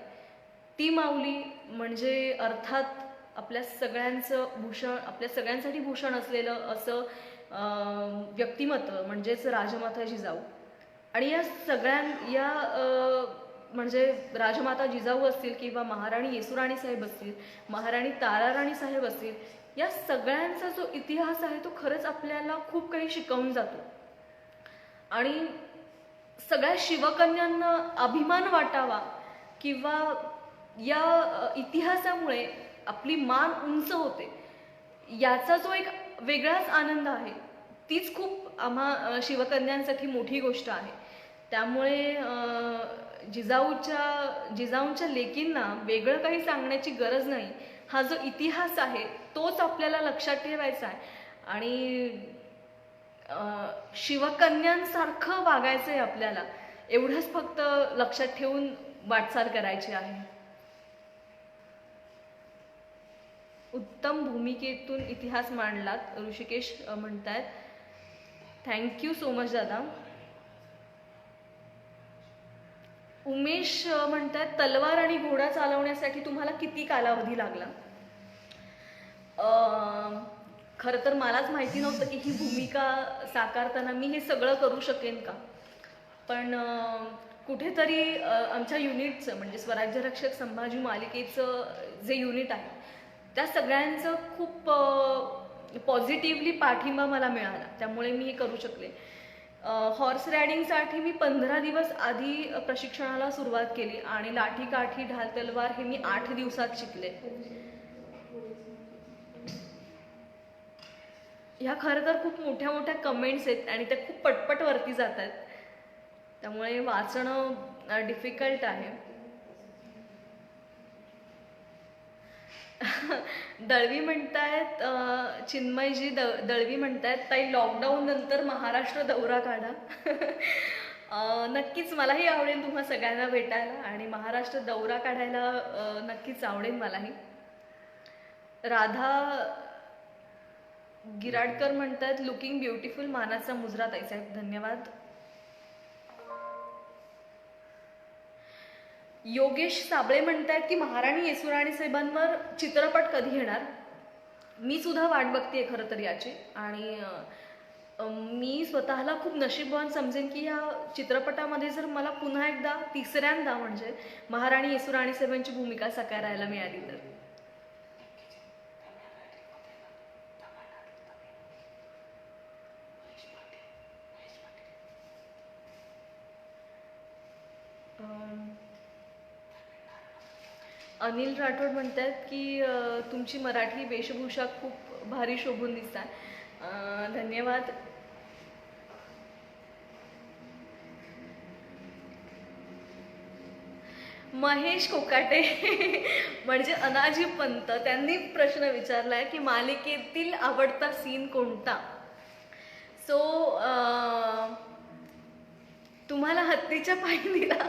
ती माऊली म्हणजे अर्थात आपल्या सगळ्यांचं भूषण, आपल्या सगळ्यांसाठी भूषण असलेलं असं व्यक्तिमत्व म्हणजेच राजमाता जिजाऊ. आणि या म्हणजे राजमाता जिजाऊ असतील किंवा महाराणी येसूराणी साहेब असतील, महाराणी ताराराणी साहेब असतील, या सगळ्यांचा जो इतिहास आहे तो खरंच आपल्याला खूप काही शिकवून जातो आणि सगळ्या शिवकन्यांना अभिमान वाटावा किंवा या इतिहासामुळे आपली मान उंच होते याचा जो एक वेगळाच आनंद आहे, तीच खूप आम्हा शिवकन्यांसाठी मोठी गोष्ट आहे. त्यामुळे जिजाऊंच्या लेकींना वेगळं काही सांगण्याची गरज नाही. हा जो इतिहास आहे तोच आपल्याला लक्षात ठेवायचा आहे आणि शिवकन्यांसारखं वागायचं आहे आपल्याला, एवढंच फक्त लक्षात ठेवून वाटचाल करायची आहे. उत्तम भूमिकेतून इतिहास मांडलात ऋषिकेश म्हणतायत. थँक्यू सो मच दादा. उमेश म्हणतात तलवार आणि घोडा चालवण्यासाठी तुम्हाला किती कालावधी लागला. खरं तर मलाच माहिती नव्हतं की ही भूमिका साकारताना मी हे सगळं करू शकेन का, पण कुठेतरी आमच्या युनिटचं म्हणजे स्वराज्य रक्षक संभाजी मालिकेचं जे युनिट आहे त्या सगळ्यांचं खूप पॉझिटिव्हली पाठिंबा मला मिळाला, त्यामुळे मी हे करू शकले. हॉर्स रायडिंगसाठी मी 15 दिवस आधी प्रशिक्षणाला सुरुवात केली आणि लाठी काठी ढाल तलवार हे मी 8 दिवसात शिकले. ह्या खरं तर खूप मोठ्या मोठ्या कमेंट्स आहेत आणि त्या खूप पटपट वरती जात आहेत, त्यामुळे वाचणं डिफिकल्ट आहे. दळवी म्हणतायत, चिन्मयजी दळवी म्हणतायत, ताई लॉकडाऊन नंतर महाराष्ट्र दौरा काढा. नक्कीच मलाही आवडेल तुम्हा सगळ्यांना भेटायला आणि महाराष्ट्र दौरा काढायला नक्कीच आवडेल मलाही. राधा गिराडकर म्हणतात लुकिंग ब्युटिफुल, मानाचा मुजरा ताईसाहेब, धन्यवाद. योगेश साबळे म्हणतायत की महाराणी येसुराणी साहेबांवर चित्रपट कधी येणार. मी सुद्धा वाट बघतेय खरं तर याची, आणि मी स्वतःला खूप नशीबवान समजेन की या चित्रपटामध्ये जर मला पुन्हा एकदा तिसऱ्यांदा म्हणजे महाराणी येसुराणी साहेबांची भूमिका साकारायला मिळाली तर. अनिल राठोड म्हणतात की तुमची मराठी वेशभूषा खूप भारी शोभून दिसतात, धन्यवाद. महेश कोकाटे म्हणजे अनाजी पंत, त्यांनी प्रश्न विचारलाय की मालिकेतील आवडता सीन कोणता. सो तुम्हाला हत्तीच्या पायी दिला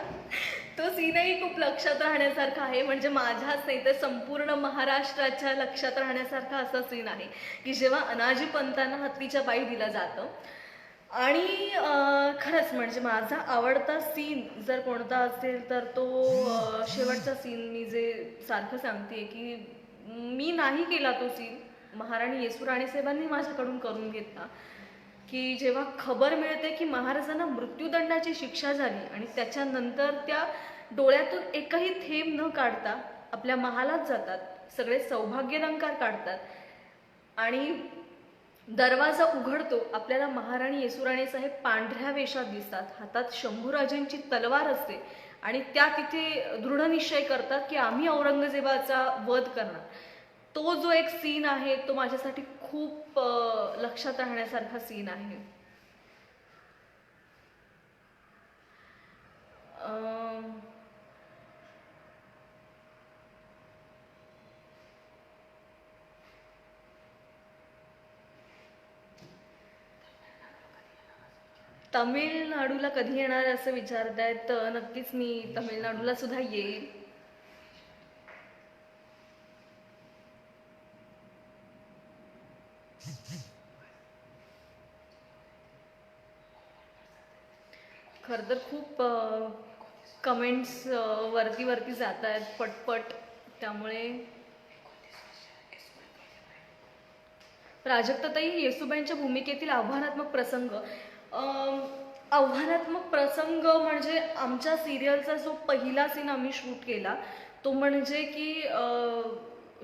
तो सीनही खूप लक्षात राहण्यासारखा आहे, म्हणजे माझ्याच नाही तर संपूर्ण महाराष्ट्राच्या लक्षात राहण्यासारखा असा सीन आहे की जेव्हा अनाजी पंतांना हत्तीच्या पायी दिलं जातं. आणि खरंच म्हणजे माझा आवडता सीन जर कोणता असेल तर तो शेवटचा सीन, मी जे सारखं सांगते की मी नाही केला तो सीन, महाराणी येसुराणी साहेबांनी माझ्याकडून करून घेतला, की जेव्हा खबर मिळते की महाराजांना मृत्यूदंडाची शिक्षा झाली आणि त्याच्यानंतर त्या डोळ्यातून एकही थेंब न काढता आपल्या महालात जातात, सगळे सौभाग्यलंकार काढतात आणि दरवाजा उघडतो, आपल्याला महाराणी येसुराणी साहेब पांढऱ्या वेशात दिसतात, हातात शंभूराजेंची तलवार असते आणि त्या तिथे दृढ निश्चय करतात की आम्ही औरंगजेबाचा वध करणार. तो जो एक सीन आहे तो माझ्यासाठी खूप लक्षात राहण्यासारखा सीन आहे. तामिळनाडूला कधी येणार असं विचारतायत, नक्कीच मी तामिळनाडूला सुद्धा येईल. खरं तर खूप कमेंट्स वरती वरती जात आहेत पटपट, त्यामुळे प्राजक्ताताई येसुबाईंच्या भूमिकेतील आव्हानात्मक प्रसंग. आव्हानात्मक प्रसंग म्हणजे आमच्या सिरियलचा जो पहिला सीन आम्ही शूट केला तो म्हणजे की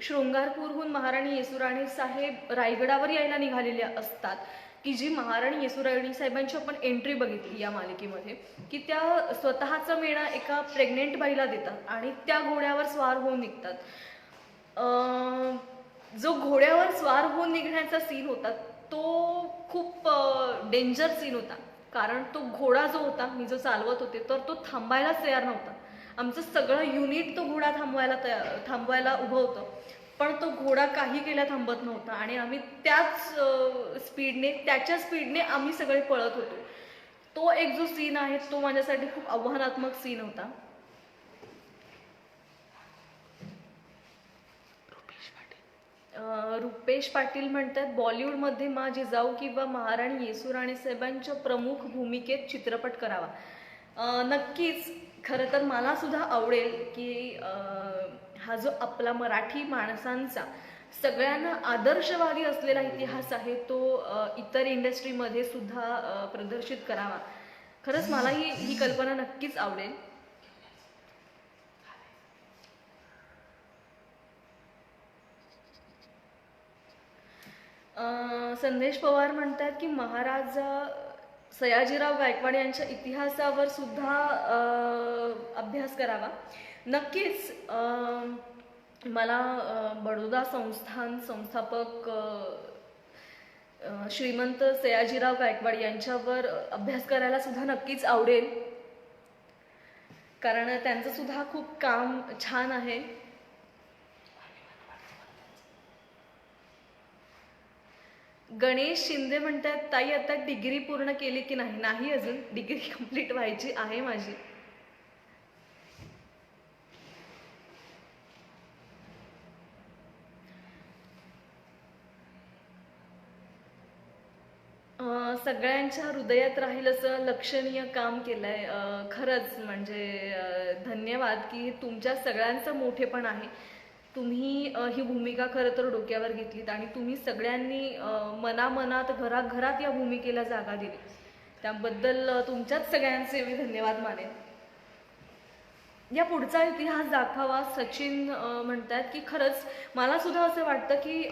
शृंगारपूरहून महाराणी येसुराणी साहेब रायगडावर यायला निघालेले असतात, की जी महाराणी येसुराणी साहेबांची आपण एंट्री बघितली या मालिकेमध्ये, की त्या स्वतःचा मेणा एका प्रेग्नेंट बाईला देतात आणि त्या घोड्यावर स्वार होऊन निघतात. जो घोड्यावर स्वार होऊन निघण्याचा सीन होता तो खूप डेंजर सीन होता, कारण तो घोडा जो होता, मी जो चालवत होते, तर तो थांबायलाच तयार नव्हता. आमचं सगळं युनिट तो घोडा थांबवायला उभं होतं, पण तो घोडा काही केल्या थांबत नव्हता आणि आम्ही त्याच्या स्पीडने आम्ही सगळे पळत होतो. तो एक जो सीन आहे तो माझ्यासाठी खूप आव्हानात्मक सीन होता. रुपेश पाटील म्हणतात बॉलिवूडमध्ये मा जिजाऊ किंवा महाराणी येसुराणी साहेबांच्या प्रमुख भूमिकेत चित्रपट करावा. नक्कीच, खरं तर मला सुद्धा आवडेल की हा जो आपला मराठी माणसांचा सगळ्यांना आदर्शवादी असलेला इतिहास आहे तो इतर इंडस्ट्रीमध्ये सुद्धा प्रदर्शित करावा. खरंच मलाही ही कल्पना नक्कीच आवडेल. संदेश पवार म्हणतात की महाराजा सयाजीराव गायकवाड यांच्या इतिहासावर सुद्धा अभ्यास करावा. नक्कीच मला बडोदा संस्थान संस्थापक श्रीमंत सयाजीराव गायकवाड यांच्यावर अभ्यास करायला सुद्धा नक्कीच आवडेल, कारण त्यांचं सुद्धा खूप काम छान आहे. गणेश शिंदे म्हणतात, ताई आता डिग्री पूर्ण केली की नाही? नाही, अजून डिग्री कंप्लीट व्हायची आहे माझी. सगळ्यांच्या हृदयात राहील असं लक्षणीय काम केलंय. खरंच म्हणजे धन्यवाद की तुमच्या सगळ्यांचं मोठेपण आहे. तुम्ही ही भूमिका खरं तर डोक्यावर घेतलीत आणि तुम्ही सगळ्यांनी मनामनात घराघरात या भूमिकेला जागा दिली. त्याबद्दल तुमच्याच सगळ्यांचे मी धन्यवाद मानेन. या पुढचा इतिहास दाखवा. सचिन म्हणतात की खरंच मला सुद्धा असं वाटतं की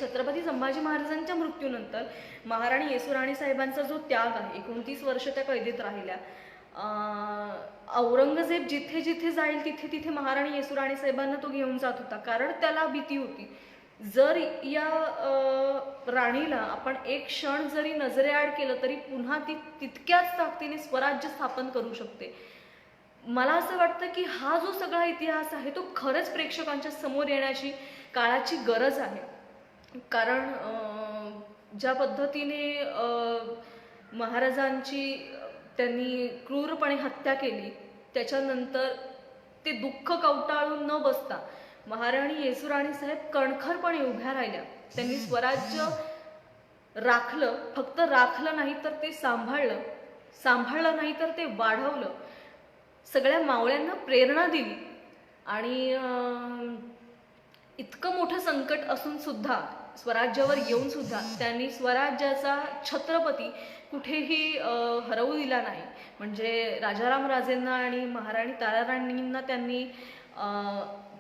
छत्रपती संभाजी महाराजांच्या मृत्यूनंतर महाराणी येसूराणी साहेबांचा जो त्याग आहे, 29 वर्ष त्या कैदेत राहिल्या. औरंगजेब जिथे जिथे जाईल तिथे तिथे महाराणी येसूराणी साहेबांना तो घेऊन जात होता, कारण त्याला भीती होती, जर या राणीला आपण एक क्षण जरी नजरेआड केलं तरी पुन्हा ती तितक्याच ताकदीने स्वराज्य स्थापन करू शकते. मला असं वाटतं की हा जो सगळा इतिहास आहे तो खरंच प्रेक्षकांच्या समोर येण्याची काळाची गरज आहे. कारण ज्या पद्धतीने महाराजांची त्यांनी क्रूरपणे हत्या केली, त्याच्यानंतर ते दुःख कवटाळून न बसता महाराणी येसूराणी साहेब कणखरपणे उभ्या राहिल्या. त्यांनी स्वराज्य राखलं, फक्त राखलं नाही तर ते सांभाळलं, सांभाळलं नाही तर ते वाढवलं, सगळ्या मावळ्यांना प्रेरणा दिली. आणि इतकं मोठं संकट असून सुद्धा, स्वराज्यावर येऊन सुद्धा त्यांनी स्वराज्याचा छत्रपती कुठेही हरवू दिला नाही. म्हणजे राजाराम राजेंना आणि महाराणी ताराराणींना त्यांनी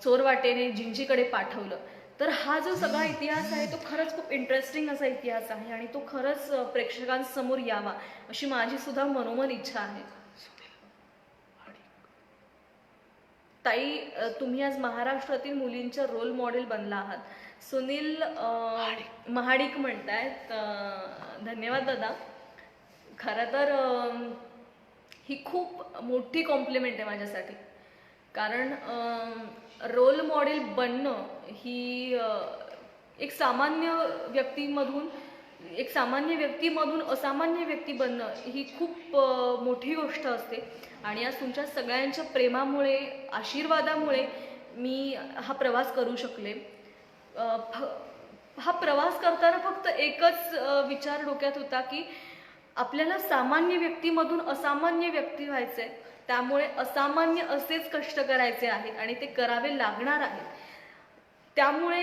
चोरवाटेने जिंजीकडे पाठवलं. तर हा जो सगळा इतिहास आहे तो खरंच खूप इंटरेस्टिंग असा इतिहास आहे आणि तो खरंच प्रेक्षकांसमोर यावा अशी माझी सुद्धा मनोमन इच्छा आहे. ताई, तुम्ही आज महाराष्ट्रातील मुलींच्या रोल मॉडेल बनला आहात. सुनील महाडिक म्हणतायत, धन्यवाद दादा. खरं तर ही खूप मोठी कॉम्प्लिमेंट आहे माझ्यासाठी, कारण रोल मॉडेल बनणं ही एक सामान्य व्यक्तीमधून असामान्य व्यक्ती बनणं ही खूप मोठी गोष्ट असते. आणि आज तुमच्या सगळ्यांच्या प्रेमामुळे, आशीर्वादामुळे मी हा प्रवास करू शकले. हा प्रवास करताना फक्त एकच विचार डोक्यात होता की आपल्याला सामान्य व्यक्तीमधून असामान्य व्यक्ती व्हायचंय, त्यामुळे असामान्य असेच कष्ट करायचे आहेत आणि ते करावे लागणार आहेत. त्यामुळे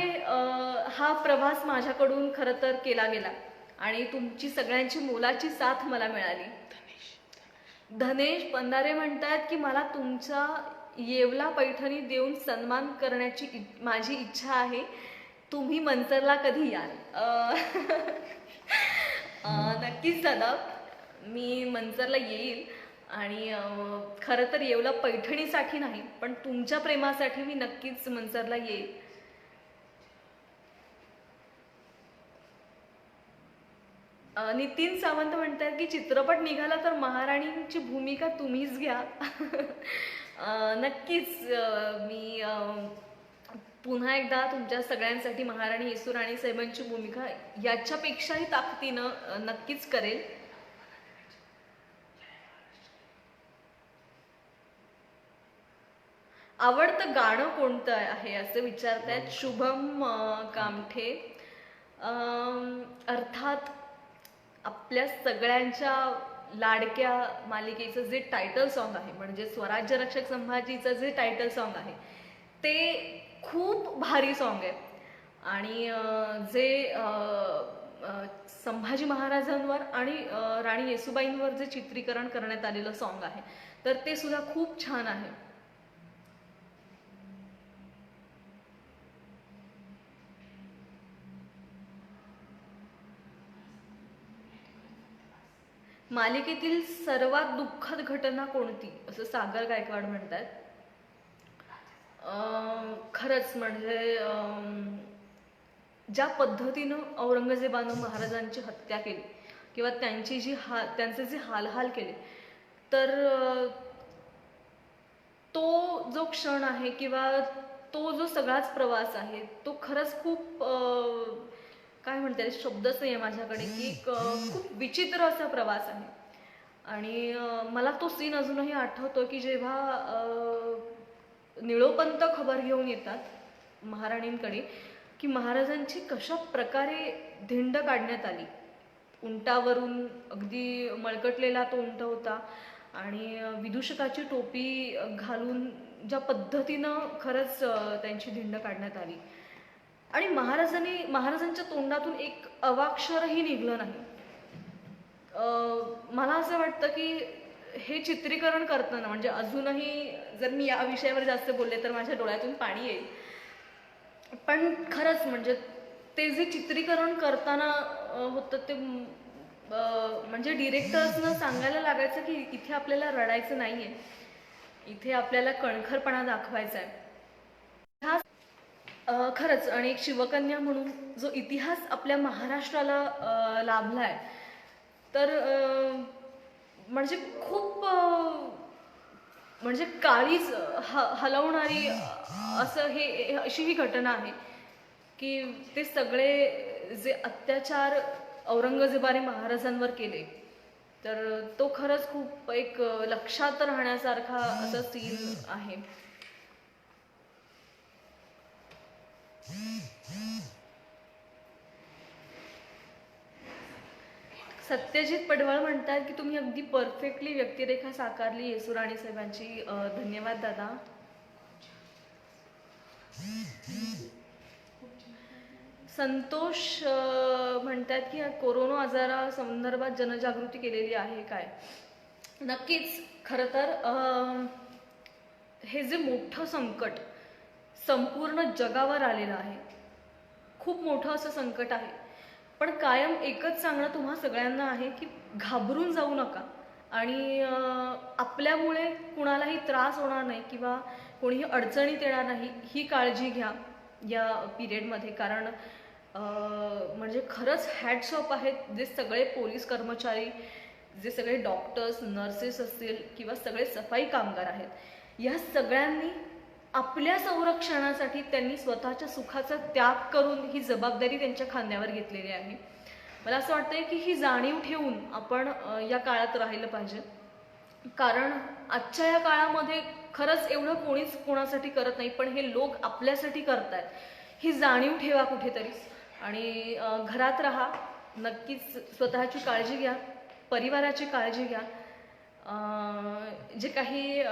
हा प्रवास माझ्याकडून खरं तर केला गेला आणि तुमची सगळ्यांची मोलाची साथ मला मिळाली. धनेश पंधारे म्हणतात की मला तुमचा येवला पैठणी देऊन सन्मान करण्याची माझी इच्छा आहे. तुम्ही मंचरला कधी याल? नक्कीच दादा, मी मंचरला येईल. आणि खरं तर येवला पैठणीसाठी नाही, पण तुमच्या प्रेमासाठी मी नक्कीच मंचरला येईल. नितीन सावंत म्हणतात की चित्रपट निघाला तर महाराणींची भूमिका तुम्हीच घ्या. नक्कीच मी पुन्हा एकदा तुमच्या सगळ्यांसाठी महाराणी येसूराणी साहेबांची भूमिका याच्यापेक्षाही ताकदीनं नक्कीच करेल. आवडतं गाणं कोणतं आहे असं विचारतायत शुभम कामठे. अर्थात आपल्या सगळ्यांच्या लाडक्या मालिकेचं जे टायटल सॉन्ग आहे, म्हणजे स्वराज्य रक्षक संभाजीचं जे टायटल सॉन्ग आहे ते खूप भारी सॉन्ग आहे. आणि जे संभाजी महाराजांवर आणि राणी येसूबाईंवर जे चित्रीकरण करण्यात आलेलं सॉन्ग आहे तर ते सुद्धा खूप छान आहे. मालिकेतील सर्वात दुःखद घटना कोणती असं सागर गायकवाड म्हणतात. खरंच म्हणजे ज्या पद्धतीनं औरंगजेबानं महाराजांची हत्या केली किंवा त्यांचे जे हालहाल केले, तर तो जो क्षण आहे किंवा तो जो सगळाच प्रवास आहे तो खरंच खूप काय म्हणते शब्दच नाही आहे माझ्याकडे की खूप विचित्र असा प्रवास आहे. आणि मला तो सीन अजूनही आठवतो की जेव्हा निळोपंत खबर घेऊन येतात महाराणींकडे की महाराजांची कशा प्रकारे धिंड काढण्यात आली. उंटावरून अगदी मळकटलेला तो उंट होता आणि विदूषकाची टोपी घालून ज्या पद्धतीनं खरंच त्यांची धिंड काढण्यात आली आणि महाराजांच्या तोंडातून एक अवाक्षरही निघलं नाही. मला असं वाटतं की हे चित्रीकरण करताना म्हणजे अजूनही जर मी या विषयावर जास्त बोलले तर माझ्या डोळ्यातून पाणी येईल, पण खरंच म्हणजे ते जे चित्रीकरण करताना होतं ते म्हणजे डिरेक्टर्सनं सांगायला लागायचं की इथे आपल्याला रडायचं नाहीये, इथे आपल्याला कणखरपणा दाखवायचा आहे. खरंच आणि एक शिवकन्या म्हणून जो इतिहास आपल्या महाराष्ट्राला लाभलाय तर म्हणजे खूप म्हणजे काळीच हलवणारी असं अशी ही घटना आहे की ते सगळे जे अत्याचार औरंगजेबाने महाराजांवर केले तर तो खरंच खूप एक लक्षात राहण्यासारखा असा सीन आहे. सत्यजित पडवळ म्हणतात की तुम्ही अगदी परफेक्टली व्यक्तिरेखा साकारली येसुराणी साहेबांची. धन्यवाद दादा. संतोष म्हणतात की कोरोना आजारा संदर्भात जनजागृती केलेली आहे काय? नक्कीच. खरं तर हे जे मोठं संकट संपूर्ण जगावर आलेलं आहे, खूप मोठं असं संकट आहे, पण कायम एकच सांगणं तुम्हा सगळ्यांना आहे की घाबरून जाऊ नका आणि आपल्यामुळे कुणालाही त्रास होणार नाही किंवा कोणीही अडचणीत येणार नाही ही काळजी घ्या या पिरियडमध्ये. कारण म्हणजे खरंच हॅट्स ऑफ आहेत जे सगळे पोलीस कर्मचारी, जे सगळे डॉक्टर्स, नर्सेस असतील किंवा सगळे सफाई कामगार आहेत, या सगळ्यांनी आपल्या संरक्षणासाठी त्यांनी स्वतःच्या सुखाचा त्याग करून ही जबाबदारी त्यांच्या खांद्यावर घेतलेली आहे. मला असं वाटतंय की ही जाणीव ठेवून आपण या काळात राहिलं पाहिजे. कारण आजच्या या काळामध्ये खरंच एवढं कोणीच कोणासाठी करत नाही, पण हे लोक आपल्यासाठी करतायत. ही जाणीव ठेवा कुठेतरी आणि घरात राहा. नक्कीच स्वतःची काळजी घ्या, परिवाराची काळजी घ्या. जे काही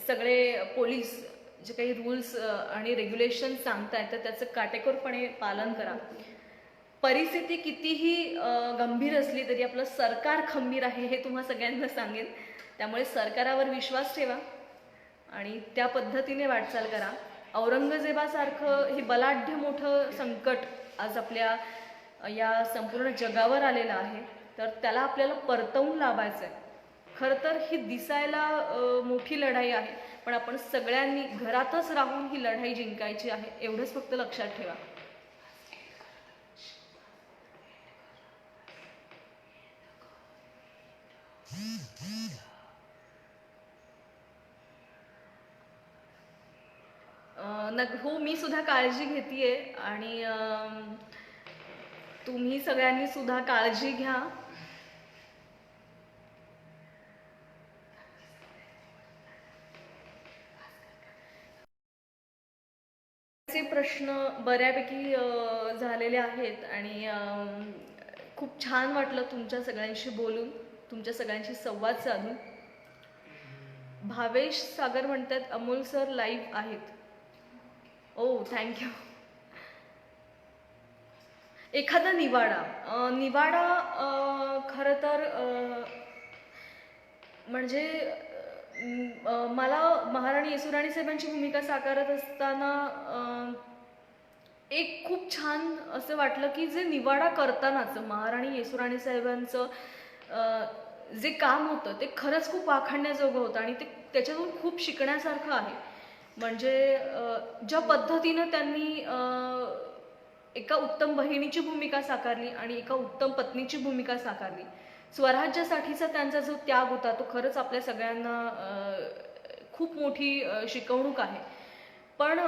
सगळे पोलीस जे काही रूल्स आणि रेग्युलेशन सांगतायत तर त्याचं काटेकोरपणे पालन करा. परिस्थिती कितीही गंभीर असली तरी आपलं सरकार खंबीर आहे हे तुम्हा सगळ्यांना सांगेन. त्यामुळे सरकारावर विश्वास ठेवा आणि त्या पद्धतीने वाटचाल करा. औरंगजेबासारखं हे बलाढ्य मोठं संकट आज आपल्या या संपूर्ण जगावर आलेलं आहे, तर त्याला आपल्याला परतवून लावायचं आहे. खरं तर ही दिसायला मोठी लढाई आहे, पण आपण सगळ्यांनी घरातच राहून ही लढाई जिंकायची आहे, एवढंच फक्त लक्षात ठेवा. हो, मी सुद्धा काळजी घेतेय आणि तुम्ही सगळ्यांनी सुद्धा काळजी घ्या. प्रश्न बऱ्यापैकी झालेले आहेत आणि खूप छान वाटलं तुमच्या सगळ्यांशी बोलून, तुमच्या सगळ्यांशी संवाद साधून. भावेश सागर म्हणतात अमोल सर लाईव्ह आहेत. ओ थँक्यू. एखादा निवाडा खरं तर म्हणजे मला महाराणी येसुराणी साहेबांची भूमिका साकारत असताना एक खूप छान असं वाटलं की जे निवाडा करतानाच महाराणी येसुराणी साहेबांचं जे काम होतं ते खरंच खूप वाखाणण्याजोगं होतं आणि ते त्याच्यातून खूप शिकण्यासारखं आहे. म्हणजे ज्या पद्धतीनं त्यांनी एका उत्तम बहिणीची भूमिका साकारली आणि एका उत्तम पत्नीची भूमिका साकारली. स्वराज्यासाठीचा त्यांचा जो त्याग होता तो खरंच आपल्या सगळ्यांना खूप मोठी शिकवणूक आहे. पण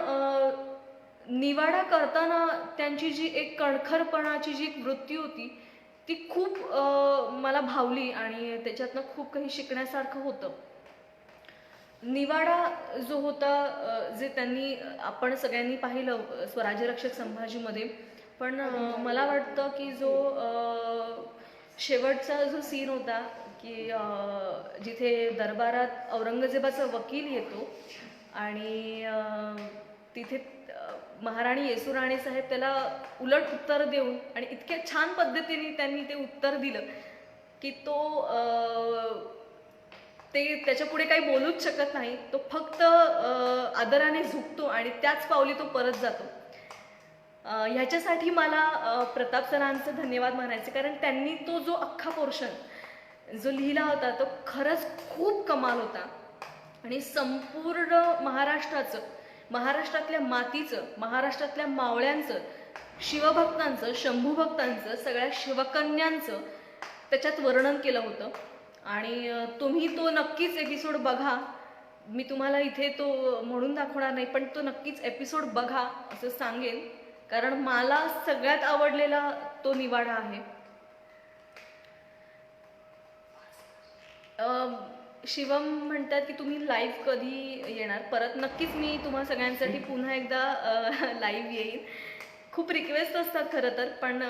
निवाडा करताना त्यांची जी एक कणखरपणाची जी वृत्ती होती ती खूप मला भावली आणि त्याच्यातनं खूप काही शिकण्यासारखं होतं. निवाडा जो होता जे त्यांनी आपण सगळ्यांनी पाहिलं स्वराज्य रक्षक संभाजीमध्ये, पण मला वाटतं की जो शेवटचा जो सीन होता की जिथे दरबारात औरंगजेबाचा वकील येतो आणि तिथे महाराणी येसूराणी साहेब त्याला उलट उत्तर देऊन आणि इतक्या छान पद्धतीने त्यांनी ते उत्तर दिलं की तो ते त्याच्या पुढे काही बोलूच शकत नाही. तो फक्त आदराने झुकतो आणि त्याच पावली तो परत जातो. ह्याच्यासाठी मला प्रताप सरांचं धन्यवाद म्हणायचे, कारण त्यांनी तो जो अख्खा पोर्शन जो लिहिला होता तो खरंच खूप कमाल होता आणि संपूर्ण महाराष्ट्राचं, महाराष्ट्रातल्या मातीचं, महाराष्ट्रातल्या मावळ्यांचं, शिवभक्तांचं, शंभूभक्तांचं, सगळ्या शिवकन्यांचं त्याच्यात वर्णन केलं होतं. आणि तुम्ही तो नक्कीच एपिसोड बघा. मी तुम्हाला इथे तो म्हणून दाखवणार नाही, पण तो नक्कीच एपिसोड बघा असं सांगेन, कारण मला सगळ्यात आवडलेला तो निवाडा आहे. शिवम म्हणतात की तुम्ही लाईव्ह कधी येणार परत. नक्कीच मी तुम्हा सगळ्यांसाठी पुन्हा एकदा लाईव्ह येईन. खूप रिक्वेस्ट असतात खरं तर, पण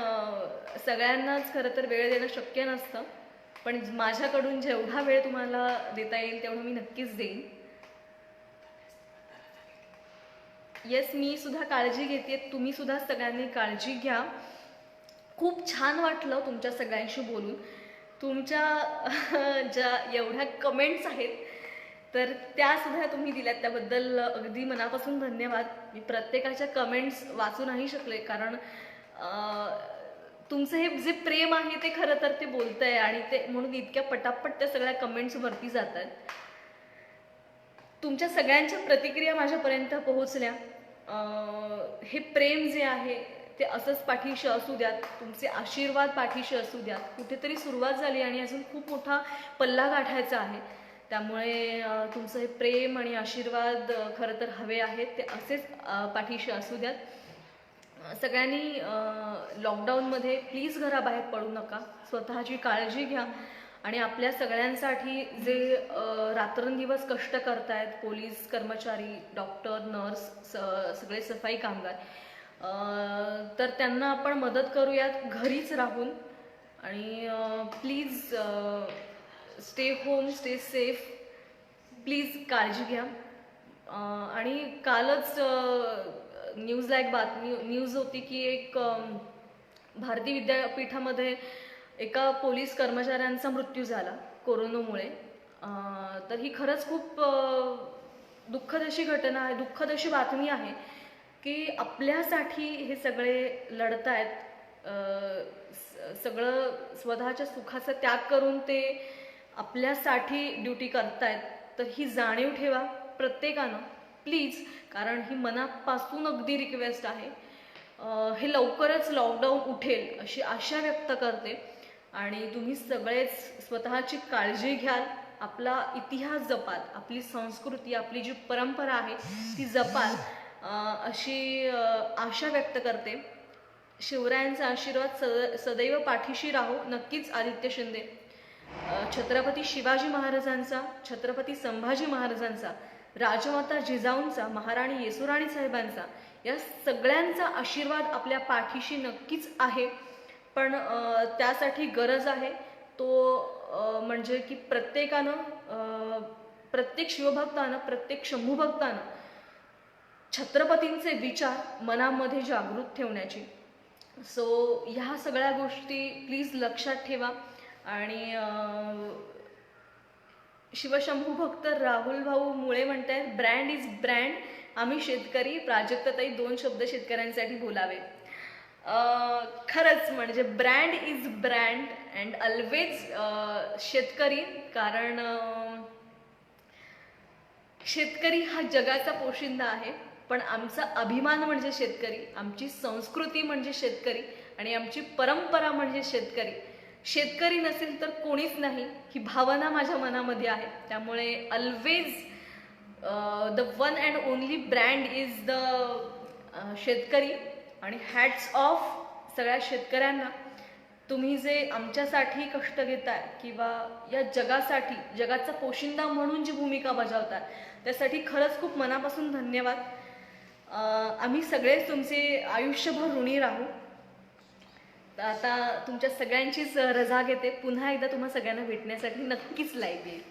सगळ्यांनाच खरं तर वेळ देणं शक्य नसतं, पण माझ्याकडून जेवढा वेळ तुम्हाला देता येईल तेवढं मी नक्कीच देईन. येस, मी सुद्धा काळजी घेते, तुम्ही सुद्धा सगळ्यांनी काळजी घ्या. खूप छान वाटलं तुमच्या सगळ्यांशी बोलून. तुमच्या ज्या एवढ्या कमेंट्स आहेत तर त्या सुद्धा तुम्ही दिल्यात त्याबद्दल अगदी मनापासून धन्यवाद. मी प्रत्येकाच्या कमेंट्स वाचू नाही शकले, कारण तुमचं हे जे प्रेम आहे ते खरं तर ते बोलतंय आणि ते म्हणून इतक्या पटापट त्या सगळ्या कमेंट्स वरती जातात. तुमच्या सगळ्यांच्या प्रतिक्रिया माझ्यापर्यंत पोहोचल्या. हे प्रेम जे आहे ते असंच पाठीशी असू द्यात, तुमचे आशीर्वाद पाठीशी असू द्यात. कुठेतरी सुरुवात झाली आणि अजून खूप मोठा पल्ला गाठायचा आहे, त्यामुळे तुमचं हे प्रेम आणि आशीर्वाद खरं तर हवे आहेत, ते असेच पाठीशी असू द्यात. सगळ्यांनी लॉकडाऊनमध्ये प्लीज घराबाहेर पडू नका, स्वतःची काळजी घ्या आणि आपल्या सगळ्यांसाठी जे रात्रंदिवस कष्ट करतायत पोलीस कर्मचारी, डॉक्टर, नर्स, सगळे सफाई कामगार, तर त्यांना आपण मदत करूयात घरीच राहून. आणि please stay home, stay safe, please काळजी घ्या. आणि कालच न्यूजला एक न्यूज होती की एक भारती विद्यापीठामध्ये एका पोलीस कर्मचाऱ्यांचा मृत्यू झाला कोरोनामुळे. तर ही खरंच खूप दुःखद अशी घटना आहे, दुःखद अशी बातमी आहे की आपल्यासाठी हे सगळे लढतायत, सगळं स्वतःच्या सुखाचा त्याग करून ते आपल्यासाठी ड्युटी करतायत. तर ही जाणीव ठेवा प्रत्येकानं प्लीज, कारण ही मनापासून अगदी रिक्वेस्ट आहे. हे लवकरच लॉकडाऊन उठेल अशी आशा व्यक्त करते आणि तुम्ही सगळेच स्वतःची काळजी घ्याल, आपला इतिहास जपाल, आपली संस्कृती, आपली जी परंपरा आहे ती जपाल अशी आशा व्यक्त करते. शिवरायांचा आशीर्वाद सदैव पाठीशी राहो. नक्कीच आदित्य शिंदे. छत्रपती शिवाजी महाराजांचा, छत्रपती संभाजी महाराजांचा, राजमाता जिजाऊंचा, महाराणी येसूराणी साहेबांचा, या सगळ्यांचा आशीर्वाद आपल्या पाठीशी नक्कीच आहे. पण त्यासाठी गरज आहे तो म्हणजे की प्रत्येकानं, प्रत्येक शिवभक्तानं, प्रत्येक शंभूभक्तानं छत्रपतींचे विचार मनामध्ये जागृत ठेवण्याची. सो ह्या सगळ्या गोष्टी प्लीज लक्षात ठेवा. आणि शिवशंभू भक्त राहुल भाऊ मुळे म्हणतायत ब्रँड इज ब्रँड, आम्ही शेतकरी. प्राजक्ताताई 2 शब्द शेतकऱ्यांसाठी बोलावे. खरंच म्हणजे brand is brand and always शेतकरी. कारण शेतकरी हा जगाचा पोशिंदा आहे, पण आमचा अभिमान म्हणजे शेतकरी, आमची संस्कृती म्हणजे शेतकरी आणि आमची परंपरा म्हणजे शेतकरी. शेतकरी नसेल तर कोणीच नाही, ही भावना माझ्या मनामध्ये आहे. त्यामुळे always the one and only brand is the शेतकरी. आणि हॅट्स ऑफ सगळ्या शेतकऱ्यांना. तुम्ही जे आमच्यासाठी कष्ट घेताय किंवा या जगासाठी, जगाचा पोशिंदा म्हणून जी भूमिका बजावताय, त्यासाठी खरंच खूप मनापासून धन्यवाद. आम्ही सगळेच तुमचे आयुष्यभर ऋणी राहू. आता तुमच्या सगळ्यांचीच रजा घेते. पुन्हा एकदा तुम्हा सगळ्यांना भेटण्यासाठी नक्कीच लाईव्ह येईल.